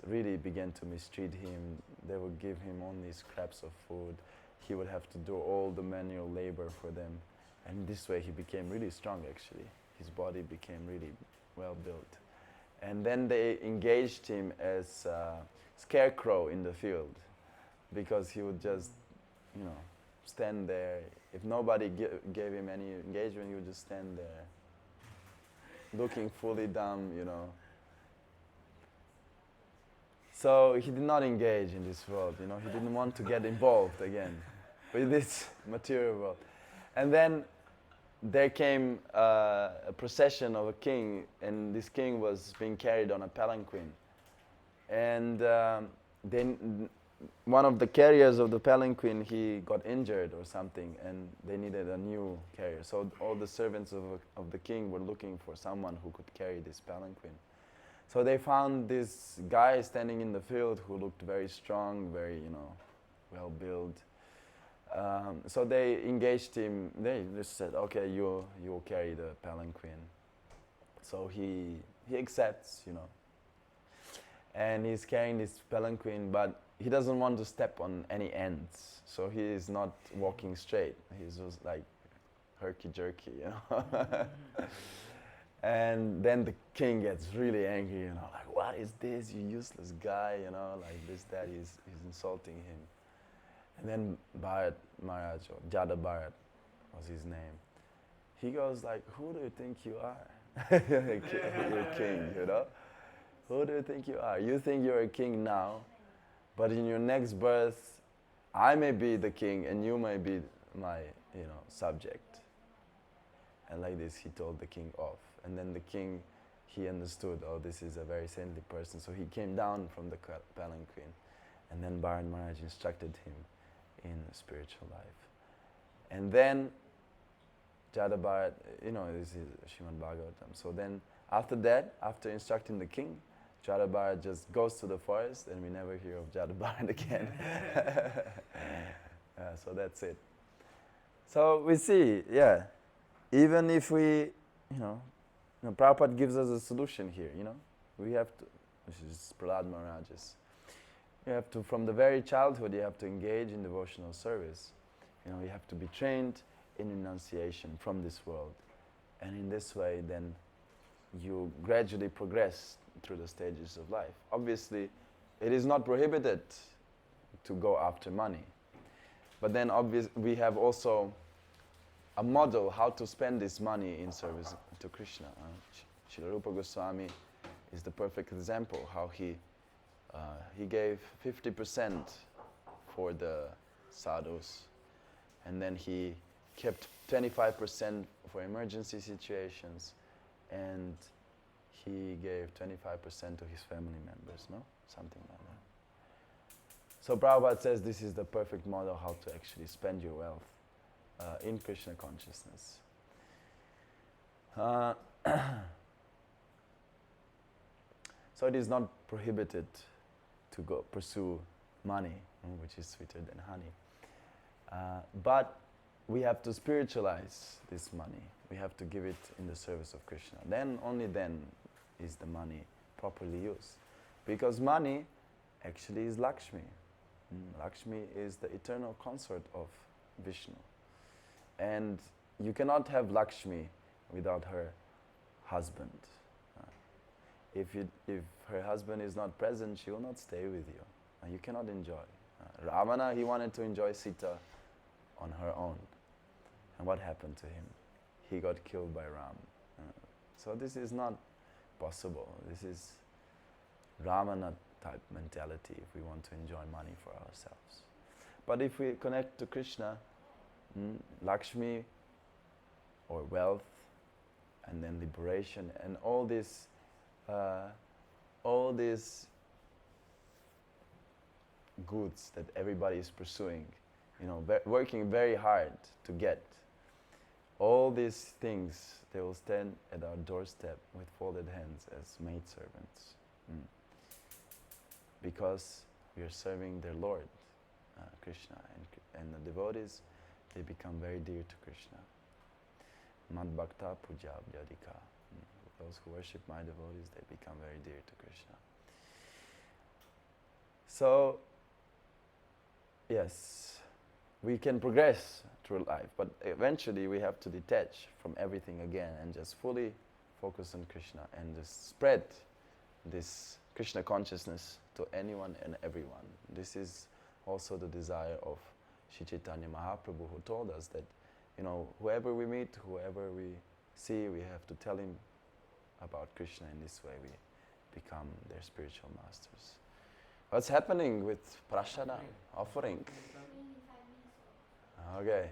really began to mistreat him. They would give him only scraps of food. He would have to do all the manual labor for them. And this way he became really strong, actually. His body became really well built. And then they engaged him as a scarecrow in the field, because he would just, stand there. If nobody gave him any engagement, he would just stand there, looking fully dumb, So he did not engage in this world, He didn't want to get involved again with this material world. And then there came a procession of a king, and this king was being carried on a palanquin. And then one of the carriers of the palanquin, he got injured or something, and they needed a new carrier. So all the servants of the king were looking for someone who could carry this palanquin. So they found this guy standing in the field who looked very strong, very, well built. So they engaged him. They just said, "Okay, you will carry the palanquin." So he accepts, and he's carrying this palanquin, but he doesn't want to step on any ends. So he is not walking straight. He's just like herky-jerky, And then the king gets really angry, like, "What is this, you useless guy, like this, that." He's insulting him. And then Bharata Maharaj, or Jada Bharat was his name, he goes like, "Who do you think you are? You're a king, Who do you think you are? You think you're a king now, but in your next birth, I may be the king and you may be my, subject." And like this, he told the king off. And then the king, he understood, this is a very saintly person. So he came down from the palanquin. And then Bharata Maharaj instructed him in spiritual life. And then Jada Bharat, this is Srimad Bhagavatam. So then after that, after instructing the king, Jada Bharat just goes to the forest, and we never hear of Jada Bharat again. So that's it. So we see, even if we, Prabhupada gives us a solution here, we have to, this is Prahlad Maharaj's, you have to, from the very childhood, you have to engage in devotional service. You have to be trained in renunciation from this world. And in this way, then you gradually progress through the stages of life. Obviously, it is not prohibited to go after money. But then we have also a model how to spend this money in service to Krishna. Srila Rupa Goswami is the perfect example how he gave 50% for the sadhus, and then he kept 25% for emergency situations, and he gave 25% to his family members, something like that. So Prabhupada says this is the perfect model how to actually spend your wealth in Krishna consciousness. So it is not prohibited to go pursue money, which is sweeter than honey. But we have to spiritualize this money. We have to give it in the service of Krishna. Only then is the money properly used. Because money actually is Lakshmi. Lakshmi is the eternal consort of Vishnu. And you cannot have Lakshmi without her husband. If her husband is not present, she will not stay with you. You cannot enjoy. Ravana, he wanted to enjoy Sita on her own. And what happened to him? He got killed by Ram. So this is not possible. This is Ravana type mentality if we want to enjoy money for ourselves. But if we connect to Krishna, Lakshmi or wealth, and then liberation, and all these goods that everybody is pursuing, working very hard to get. All these things, they will stand at our doorstep with folded hands as maidservants. Because we are serving their Lord, Krishna. And the devotees, they become very dear to Krishna. Mad bhakta puja abhyadika. Those who worship my devotees, they become very dear to Krishna. So, yes, we can progress through life, but eventually we have to detach from everything again and just fully focus on Krishna and just spread this Krishna consciousness to anyone and everyone. This is also the desire of Sri Chaitanya Mahaprabhu, who told us that, whoever we meet, whoever we see, we have to tell him about Krishna. In this way we become their spiritual masters. What's happening with prasadam, offering? Okay.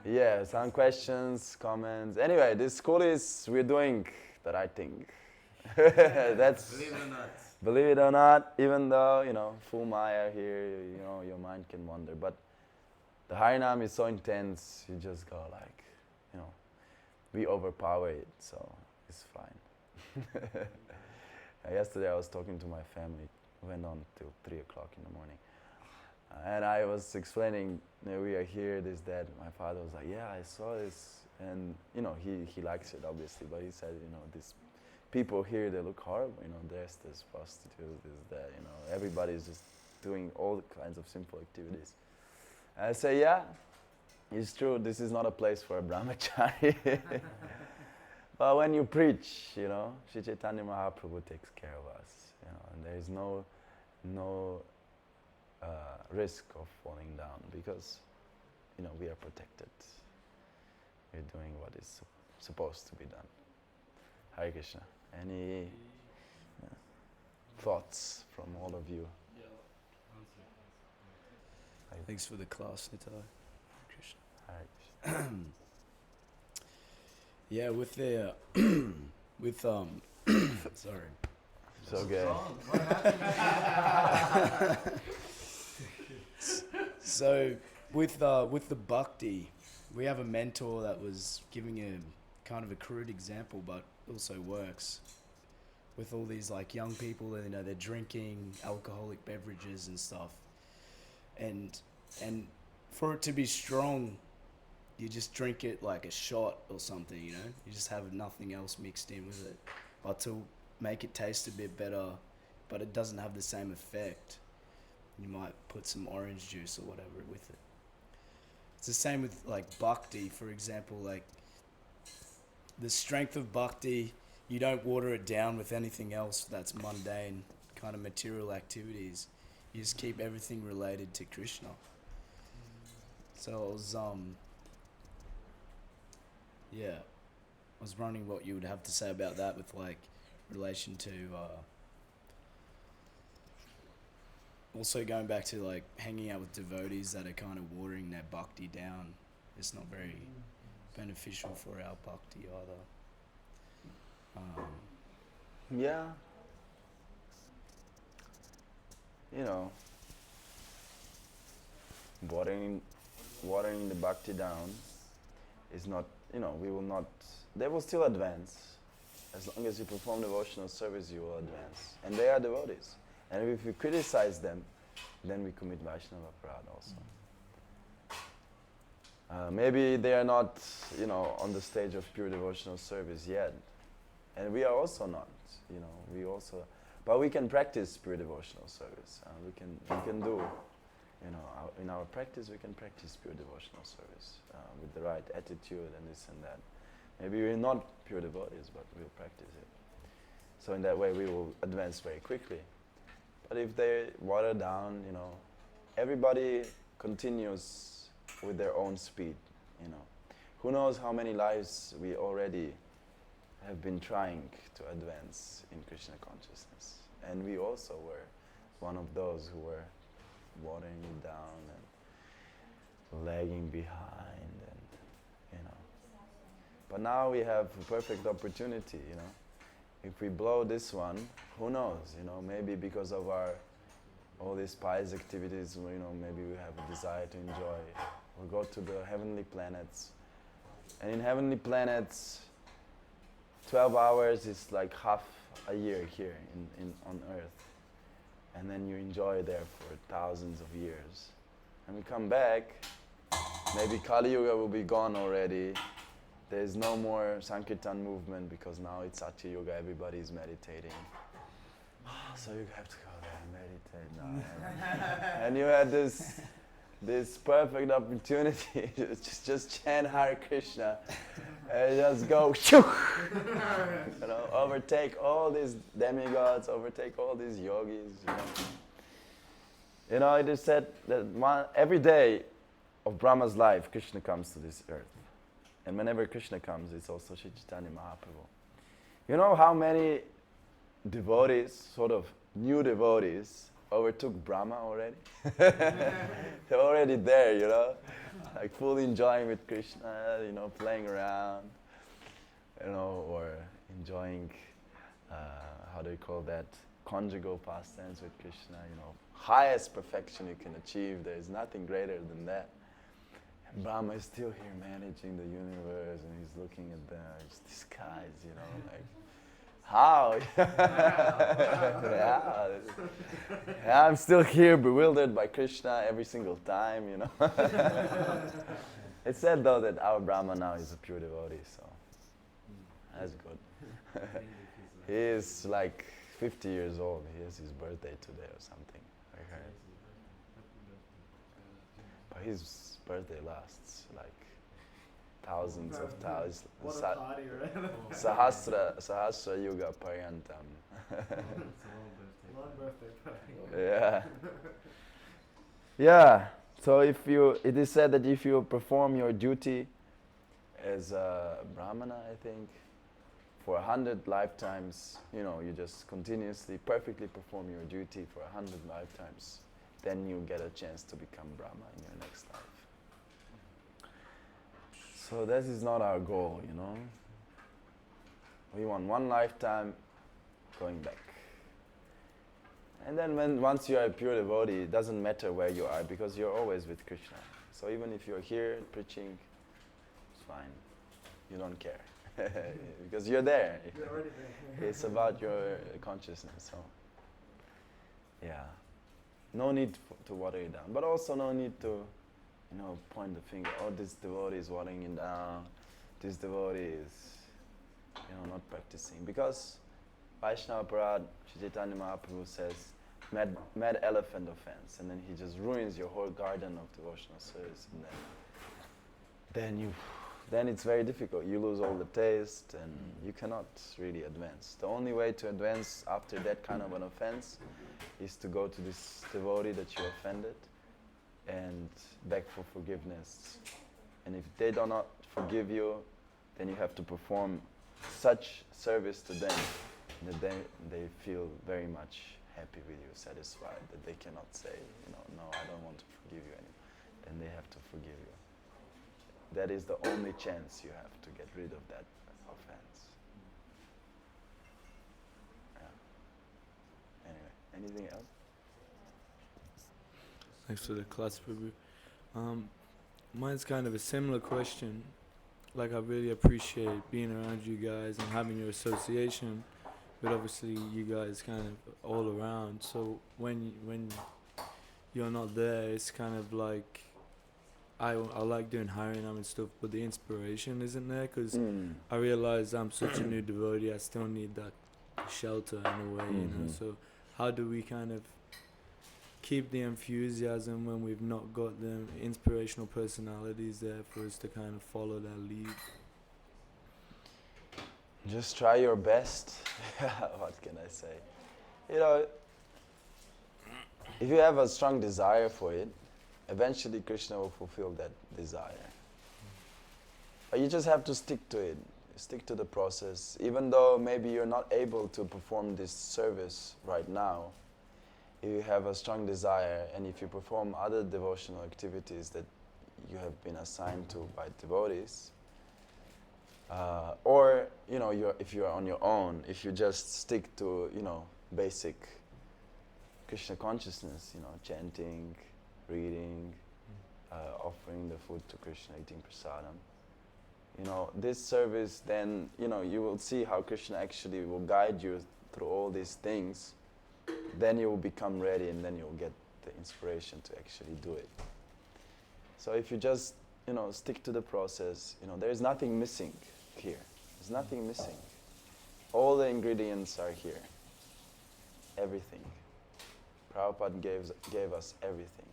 Yeah, some questions, comments. Anyway, this schoolies, we're doing the right thing. That's, believe it or not. Believe it or not, even though, full Maya here, your mind can wander. But the Harinam is so intense, you just go like, we overpower it, so it's fine. Yesterday I was talking to my family, went on till 3 o'clock in the morning. And I was explaining, we are here, this, that. My father was like, yeah, I saw this. And, he likes it, obviously, but he said, these people here, they look horrible, dressed as prostitutes, this, that, everybody's just doing all kinds of sinful activities. And I say, yeah, it's true, this is not a place for a brahmachari. But when you preach, Sri Chaitanya Mahaprabhu takes care of us, and there is no risk of falling down because, we are protected. We're doing what is supposed to be done. Hare Krishna. Any thoughts from all of you? Thanks for the class, Nitai. Krishna. Hare Krishna. Yeah, with the sorry. It's okay. So with the bhakti, we have a mentor that was giving a kind of a crude example, but also works with all these like young people. They're drinking alcoholic beverages and stuff, and for it to be strong, you just drink it like a shot or something. You just have nothing else mixed in with it, but to make it taste a bit better, but it doesn't have the same effect, you might put some orange juice or whatever with it. It's the same with like bhakti, for example. Like the strength of bhakti, you don't water it down with anything else that's mundane kind of material activities. You just keep everything related to Krishna. So I was I was wondering what you would have to say about that with like relation to also going back to like hanging out with devotees that are kind of watering their bhakti down. It's not very beneficial for our bhakti either. Yeah. Watering the bhakti down is not, we will not, they will still advance. As long as you perform devotional service, you will advance. And they are devotees. And if we criticize them, then we commit Vaishnava aparadha also. Maybe they are not, on the stage of pure devotional service yet. And we are also not, we also. But we can practice pure devotional service. We can do, in our practice we can practice pure devotional service with the right attitude and this and that. Maybe we're not pure devotees, but we'll practice it. So in that way we will advance very quickly. But if they water down, everybody continues with their own speed, Who knows how many lives we already have been trying to advance in Krishna consciousness. And we also were one of those who were watering it down and lagging behind and, But now we have a perfect opportunity, If we blow this one, who knows, maybe because of all these pious activities, maybe we have a desire to enjoy. We'll go to the heavenly planets. And in heavenly planets, 12 hours is like half a year here on earth. And then you enjoy there for thousands of years. And we come back, maybe Kali Yuga will be gone already. There's no more Sankirtan movement because now it's Satya Yuga, everybody is meditating. So you have to go there and meditate now. And you had this perfect opportunity to just chant Hare Krishna and just go overtake all these demigods, overtake all these yogis. It is said that every day of Brahma's life, Krishna comes to this earth. And whenever Krishna comes, it's also Sri Chaitanya Mahaprabhu. You know how many devotees, sort of new devotees, overtook Brahma already? They're already there, like fully enjoying with Krishna, playing around, or enjoying, how do you call that, conjugal pastimes with Krishna, highest perfection you can achieve. There is nothing greater than that. And Brahma is still here managing the universe, and he's looking at these guys, like, how? Yeah, I'm still here bewildered by Krishna every single time, It's said though that our Brahma now is a pure devotee, so that's good. He is like 50 years old. He has his birthday today or something. I heard. But his birthday lasts like thousands of thousands. What a party, right? Sahasra Yuga Paryantam. Long birthday party. Yeah. Yeah. So it is said that if you perform your duty as a Brahmana, I think, for 100 lifetimes, you just continuously, perfectly perform your duty for 100 lifetimes, then you get a chance to become Brahma in your next life. So that is not our goal, We want one lifetime going back. And then once you are a pure devotee, it doesn't matter where you are because you're always with Krishna. So even if you're here preaching, it's fine. You don't care. Because you're there. You're already there. It's about your consciousness. So, yeah. No need to water it down. But also no need to, point the finger. Oh, this devotee is watering it down. This devotee is, not practicing. Because Vaishnava Parad, Sri Chaitanya Mahaprabhu says, mad elephant offense. And then he just ruins your whole garden of devotional service. And then it's very difficult. You lose all the taste and you cannot really advance. The only way to advance after that kind of an offense is to go to this devotee that you offended and beg for forgiveness. And if they do not forgive you, then you have to perform such service to them that they feel very much happy with you, satisfied, that they cannot say, no, I don't want to forgive you anymore. Then they have to forgive you. That is the only chance you have to get rid of that offense. Yeah. Anyway, anything else? Thanks for the class, Prabhu. Mine's kind of a similar question. Like, I really appreciate being around you guys and having your association, but obviously you guys kind of all around. So when you're not there, it's kind of like, I like doing Harinam and stuff, but the inspiration isn't there because I realize I'm such a new devotee. I still need that shelter in a way, you know. So how do we kind of keep the enthusiasm when we've not got the inspirational personalities there for us to kind of follow that lead? Just try your best. What can I say? You know, if you have a strong desire for it, eventually Krishna will fulfill that desire. But you just have to stick to it. Stick to the process. Even though maybe you're not able to perform this service right now, if you have a strong desire and if you perform other devotional activities that you have been assigned to by devotees, or you know, if you're on your own, if you just stick to, you know, basic Krishna consciousness, you know, chanting, reading, offering the food to Krishna, eating prasadam, you know, this service, then, you know, you will see how Krishna actually will guide you through all these things. Then you will become ready, and then you'll get the inspiration to actually do it. So if you just, you know, stick to the process, you know, there's nothing missing here. There's nothing missing. All the ingredients are here. Everything. Prabhupada gave us everything.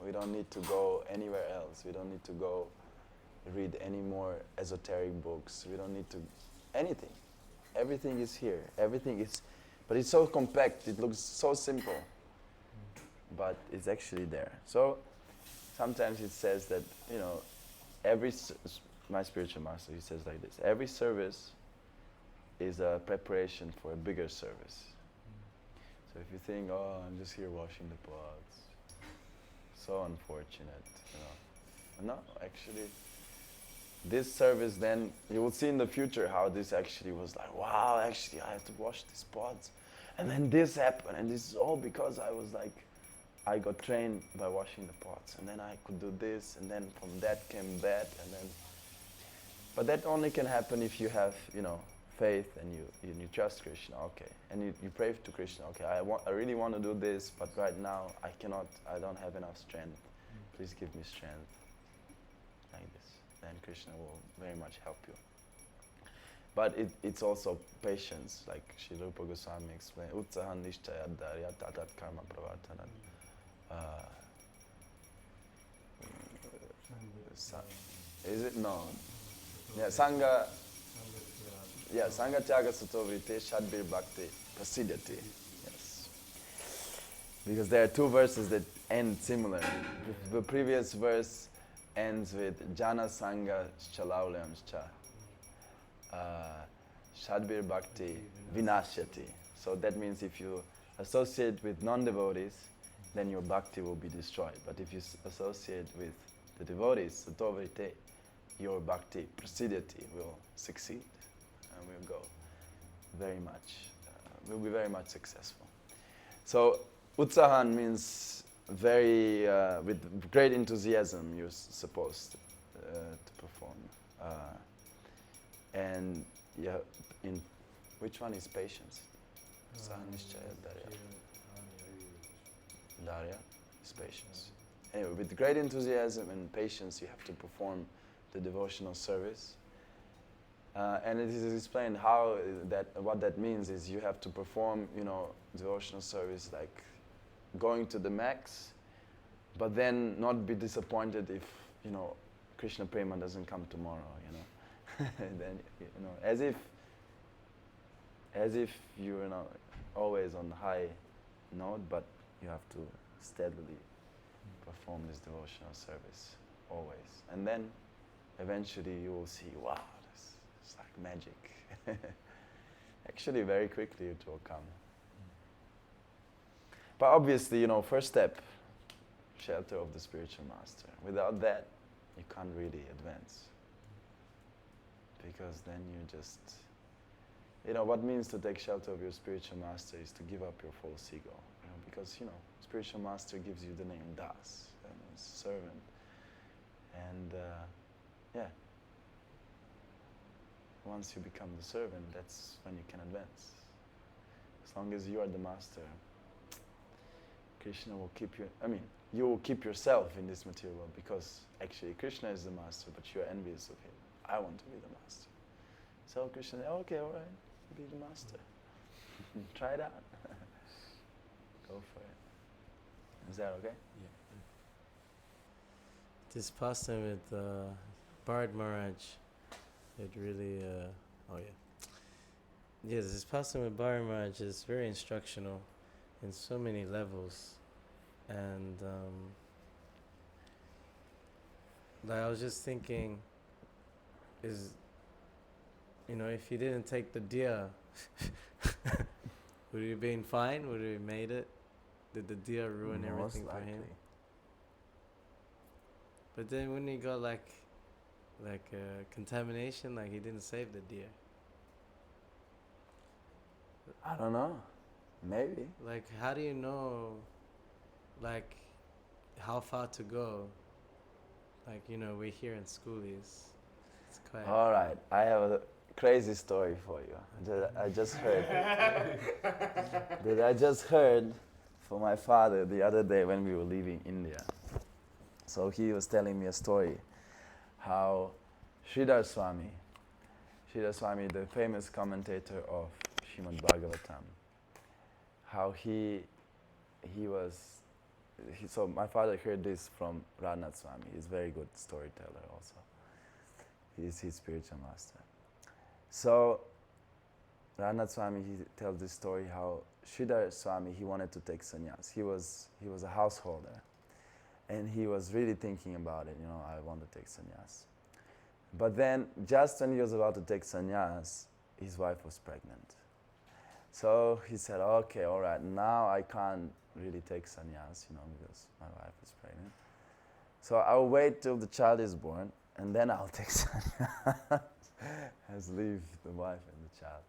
We don't need to go anywhere else. We don't need to go read any more esoteric books. We don't need to anything. Everything is here. Everything is, but it's so compact. It looks so simple, but it's actually there. So sometimes it says that, you know, my spiritual master, he says like this: every service is a preparation for a bigger service. So if you think, oh, I'm just here washing the pots, so unfortunate, you know. No, actually, this service, then you will see in the future how this actually was like, wow, actually I have to wash these pots. And then this happened, and this is all because I was like, I got trained by washing the pots, and then I could do this, and then from that came that, and then, but that only can happen if you have, you know, faith and you trust Krishna, okay, and you pray to Krishna, okay, I really want to do this, but right now I don't have enough strength. Please give me strength, like this. Then Krishna will very much help you. But it's also patience, like Sri Rupa Goswami explained, utsahan nishchaya dharya tatat karma pravartanam. Is it? No. Yeah, Sangha. Yeah, Sangha Tyaga Suto Vrite Shadbir Bhakti Prasiddhati. Yes. Because there are two verses that end similar. The previous verse ends with Jana Sangha Chalaulyamscha. Shadbir Bhakti Vinashyati. So that means if you associate with non-devotees, then your bhakti will be destroyed. But if you associate with the devotees, Sato Vrite, your bhakti Prasiddhati will succeed. And we'll go very much, we'll be very much successful. So, utsahan means very, with great enthusiasm you're supposed to perform. And yeah, in which one is patience? Utsahan nishchaya dharya. Dharya is patience. Anyway, with great enthusiasm and patience you have to perform the devotional service. And it is explained how what that means is you have to perform, you know, devotional service like going to the max, but then not be disappointed if, you know, Krishna Prema doesn't come tomorrow, you know. Then, you know, as if you're, you know, always on the high note, but you have to steadily perform this devotional service, always. And then eventually you will see, wow, it's like magic. Actually, very quickly it will come. But obviously, you know, first step, shelter of the spiritual master. Without that, you can't really advance. Because then you just, you know, what means to take shelter of your spiritual master is to give up your false ego. You know, because, you know, spiritual master gives you the name Das, that means servant. And yeah, once you become the servant, that's when you can advance. As long as you are the master, Krishna will keep you, I mean, you will keep yourself in this material world because actually Krishna is the master, but you are envious of him. I want to be the master. So Krishna said, okay, all right, be the master. Try it out. Go for it. Is that okay? Yeah. This pastime with Bharata Maharaja, it really, yes, this pastime with Bharata Maharaja is very instructional in so many levels. And like I was just thinking, is, if you didn't take the deer, would he have been fine? Would he have made it? Did the deer ruin Most everything for him? likely. But then when he got like contamination, like he didn't save the deer. I don't know. Maybe. Like how do you know, like, how far to go? Like, we're here in schoolies. It's quite... All right. I have a crazy story for you that I just heard. that I just heard from my father the other day when we were leaving India. So he was telling me a story how Sridhar Swami, the famous commentator of Srimad Bhagavatam, how so my father heard this from Radhanath Swami. He's a very good storyteller also. He's his spiritual master. So Radhanath Swami, he tells this story how Sridhar Swami, he wanted to take sannyas. He was a householder. And he was really thinking about it, I want to take sannyas. But then, just when he was about to take sannyas, his wife was pregnant. So he said, okay, all right, now I can't really take sannyas, because my wife is pregnant. So I'll wait till the child is born, and then I'll take sannyas. As leave the wife and the child.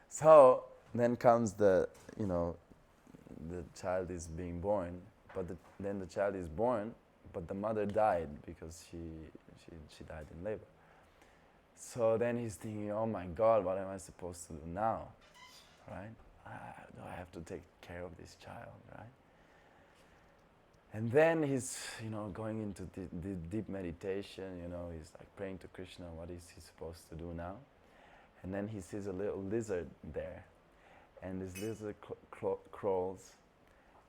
So then comes the child is being born, but then the child is born, but the mother died because she died in labor. So then he's thinking, oh my God, what am I supposed to do now, right? Do I have to take care of this child, right? And then he's, going into the deep meditation, he's like praying to Krishna, what is he supposed to do now? And then he sees a little lizard there. And this lizard crawls,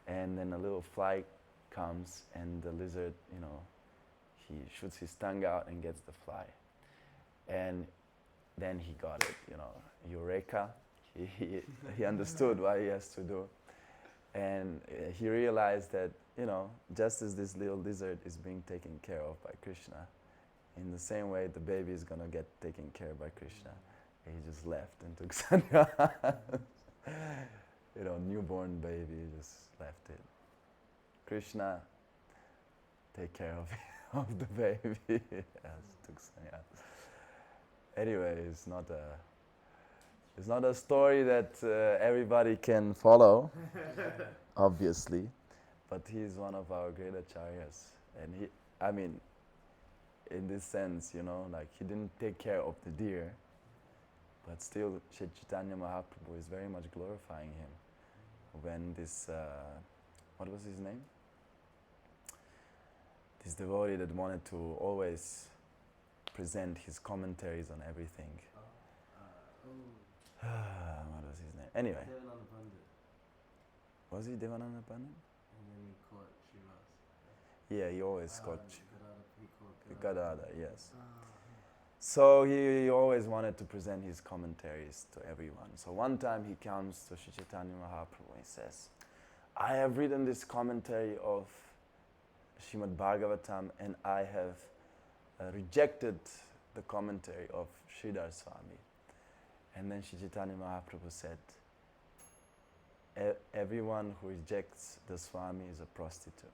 and then a little fly comes, and the lizard, he shoots his tongue out and gets the fly. And then he got it, eureka. He understood what he has to do. And he realized that, just as this little lizard is being taken care of by Krishna, in the same way the baby is going to get taken care of by Krishna. He just left and took sannyas. Newborn baby, just left it. Krishna, take care of the baby. Yes, took sannyas. Anyway, it's not a story that everybody can follow, obviously, but he is one of our great acharyas. And in this sense, like he didn't take care of the deer, but still Sri Chaitanya Mahaprabhu is very much glorifying him. When this, what was his name? This devotee that wanted to always present his commentaries on everything. What was his name? Anyway. Devananda Pandit. Was he Devananda Pandit? And then he caught Shiras. Yeah, he always caught Gadada, Gadada, yes. So he always wanted to present his commentaries to everyone. So one time he comes to Sri Chaitanya Mahaprabhu and he says, I have written this commentary of Srimad Bhagavatam and I have rejected the commentary of Sridhar Swami. And then Sri Chaitanya Mahaprabhu said, everyone who rejects the Swami is a prostitute.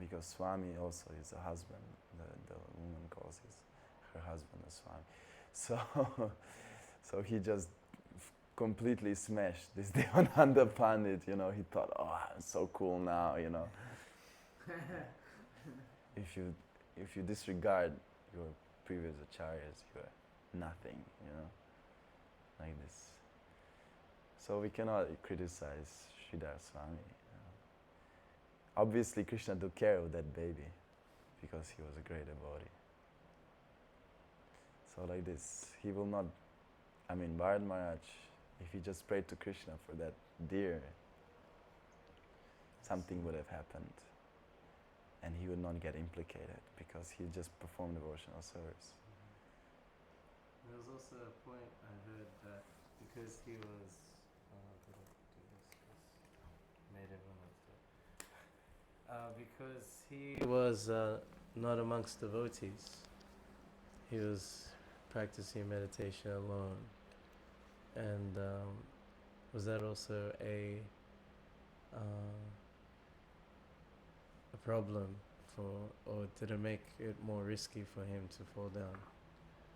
Because Swami also is a husband. The woman calls her husband a Swami. So he just completely smashed this Devananda Pandit, He thought, oh, I'm so cool now, If you disregard your previous acharyas, you're nothing, like this. So we cannot criticize Sridhar Swami. Obviously, Krishna took care of that baby because he was a great devotee. So like this, he will not, Bharata Maharaj, If he just prayed to Krishna for that deer, something would have happened. And he would not get implicated because he just performed devotional service. There was also a point I heard that because he was, did I do this? 'Cause made everyone else do it. Because he was not amongst devotees, he was practicing meditation alone. And was that also a problem or did it make it more risky for him to fall down?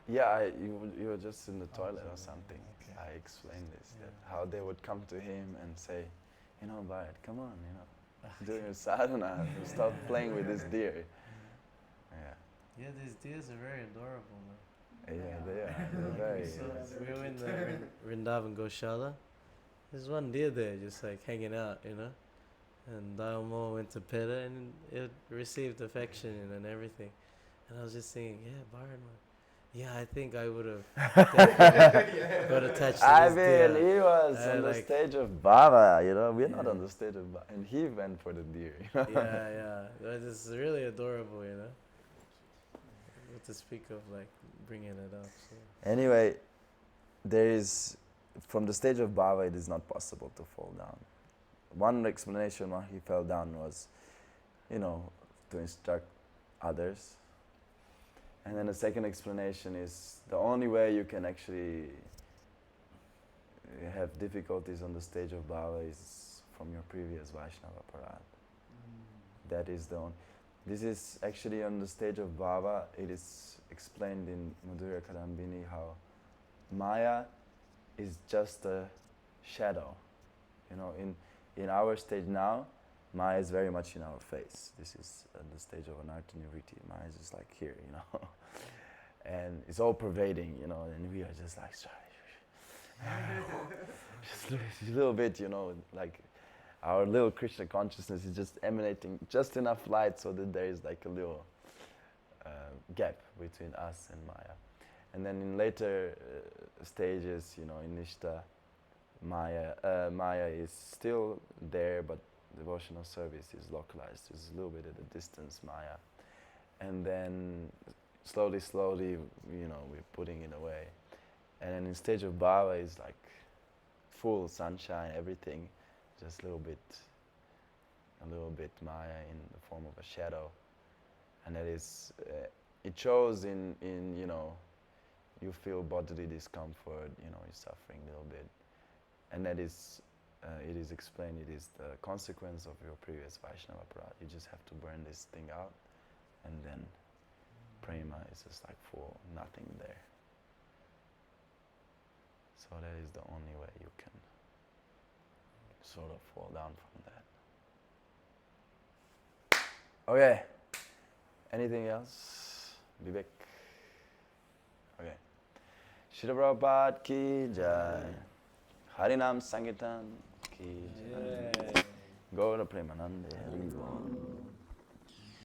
Yeah, you were just in the toilet or sorry. something. Okay. I explained this, Yeah. that how they would come to him and say, Bharat, come on, do your sadhana, stop playing with this deer. Yeah, Yeah, these deers are very adorable, man. yeah, they are. They're very. So we were in the Vrindavan Goshala. There's one deer there just like hanging out, And Dharma went to pet it and it received affection and everything. And I was just thinking, Bharat, yeah, I think I would have got attached to I this mean, deer. he was on the like- stage of Baba, we're not Yeah. on the stage of Baba, and he went for the deer. Yeah. It's really adorable, What to speak of like bringing it up. So. Anyway, from the stage of Baba, it is not possible to fall down. One explanation why he fell down was, to instruct others. And then the second explanation is the only way you can actually have difficulties on the stage of Baba is from your previous Vaishnava Parad. That is the only. This is actually on the stage of Baba. It is explained in Madhurya Kadambini how Maya is just a shadow. In our stage now, Maya is very much in our face. This is the stage of Anartha Nivritti. Maya is just like here, And it's all pervading, and we are just like, just a little bit, like our little Krishna consciousness is just emanating just enough light so that there is like a little gap between us and Maya. And then in later stages, in Nishta, Maya is still there, but devotional service is localized. It's a little bit at a distance, Maya. And then slowly, we're putting it away. And then in stage of Bhava is like full sunshine, everything, just a little bit Maya in the form of a shadow. And that is, it shows in you feel bodily discomfort, you're suffering a little bit. And that is, it is explained, it is the consequence of your previous Vaishnava Parad. You just have to burn this thing out, and then prema is just like full, nothing there. So that is the only way you can sort of fall down from that. Okay. Anything else? Vivek? Okay. Srila Prabhupada ki jai. Harinam Sankirtan ki jai. Gaura Premanande Hari Bol.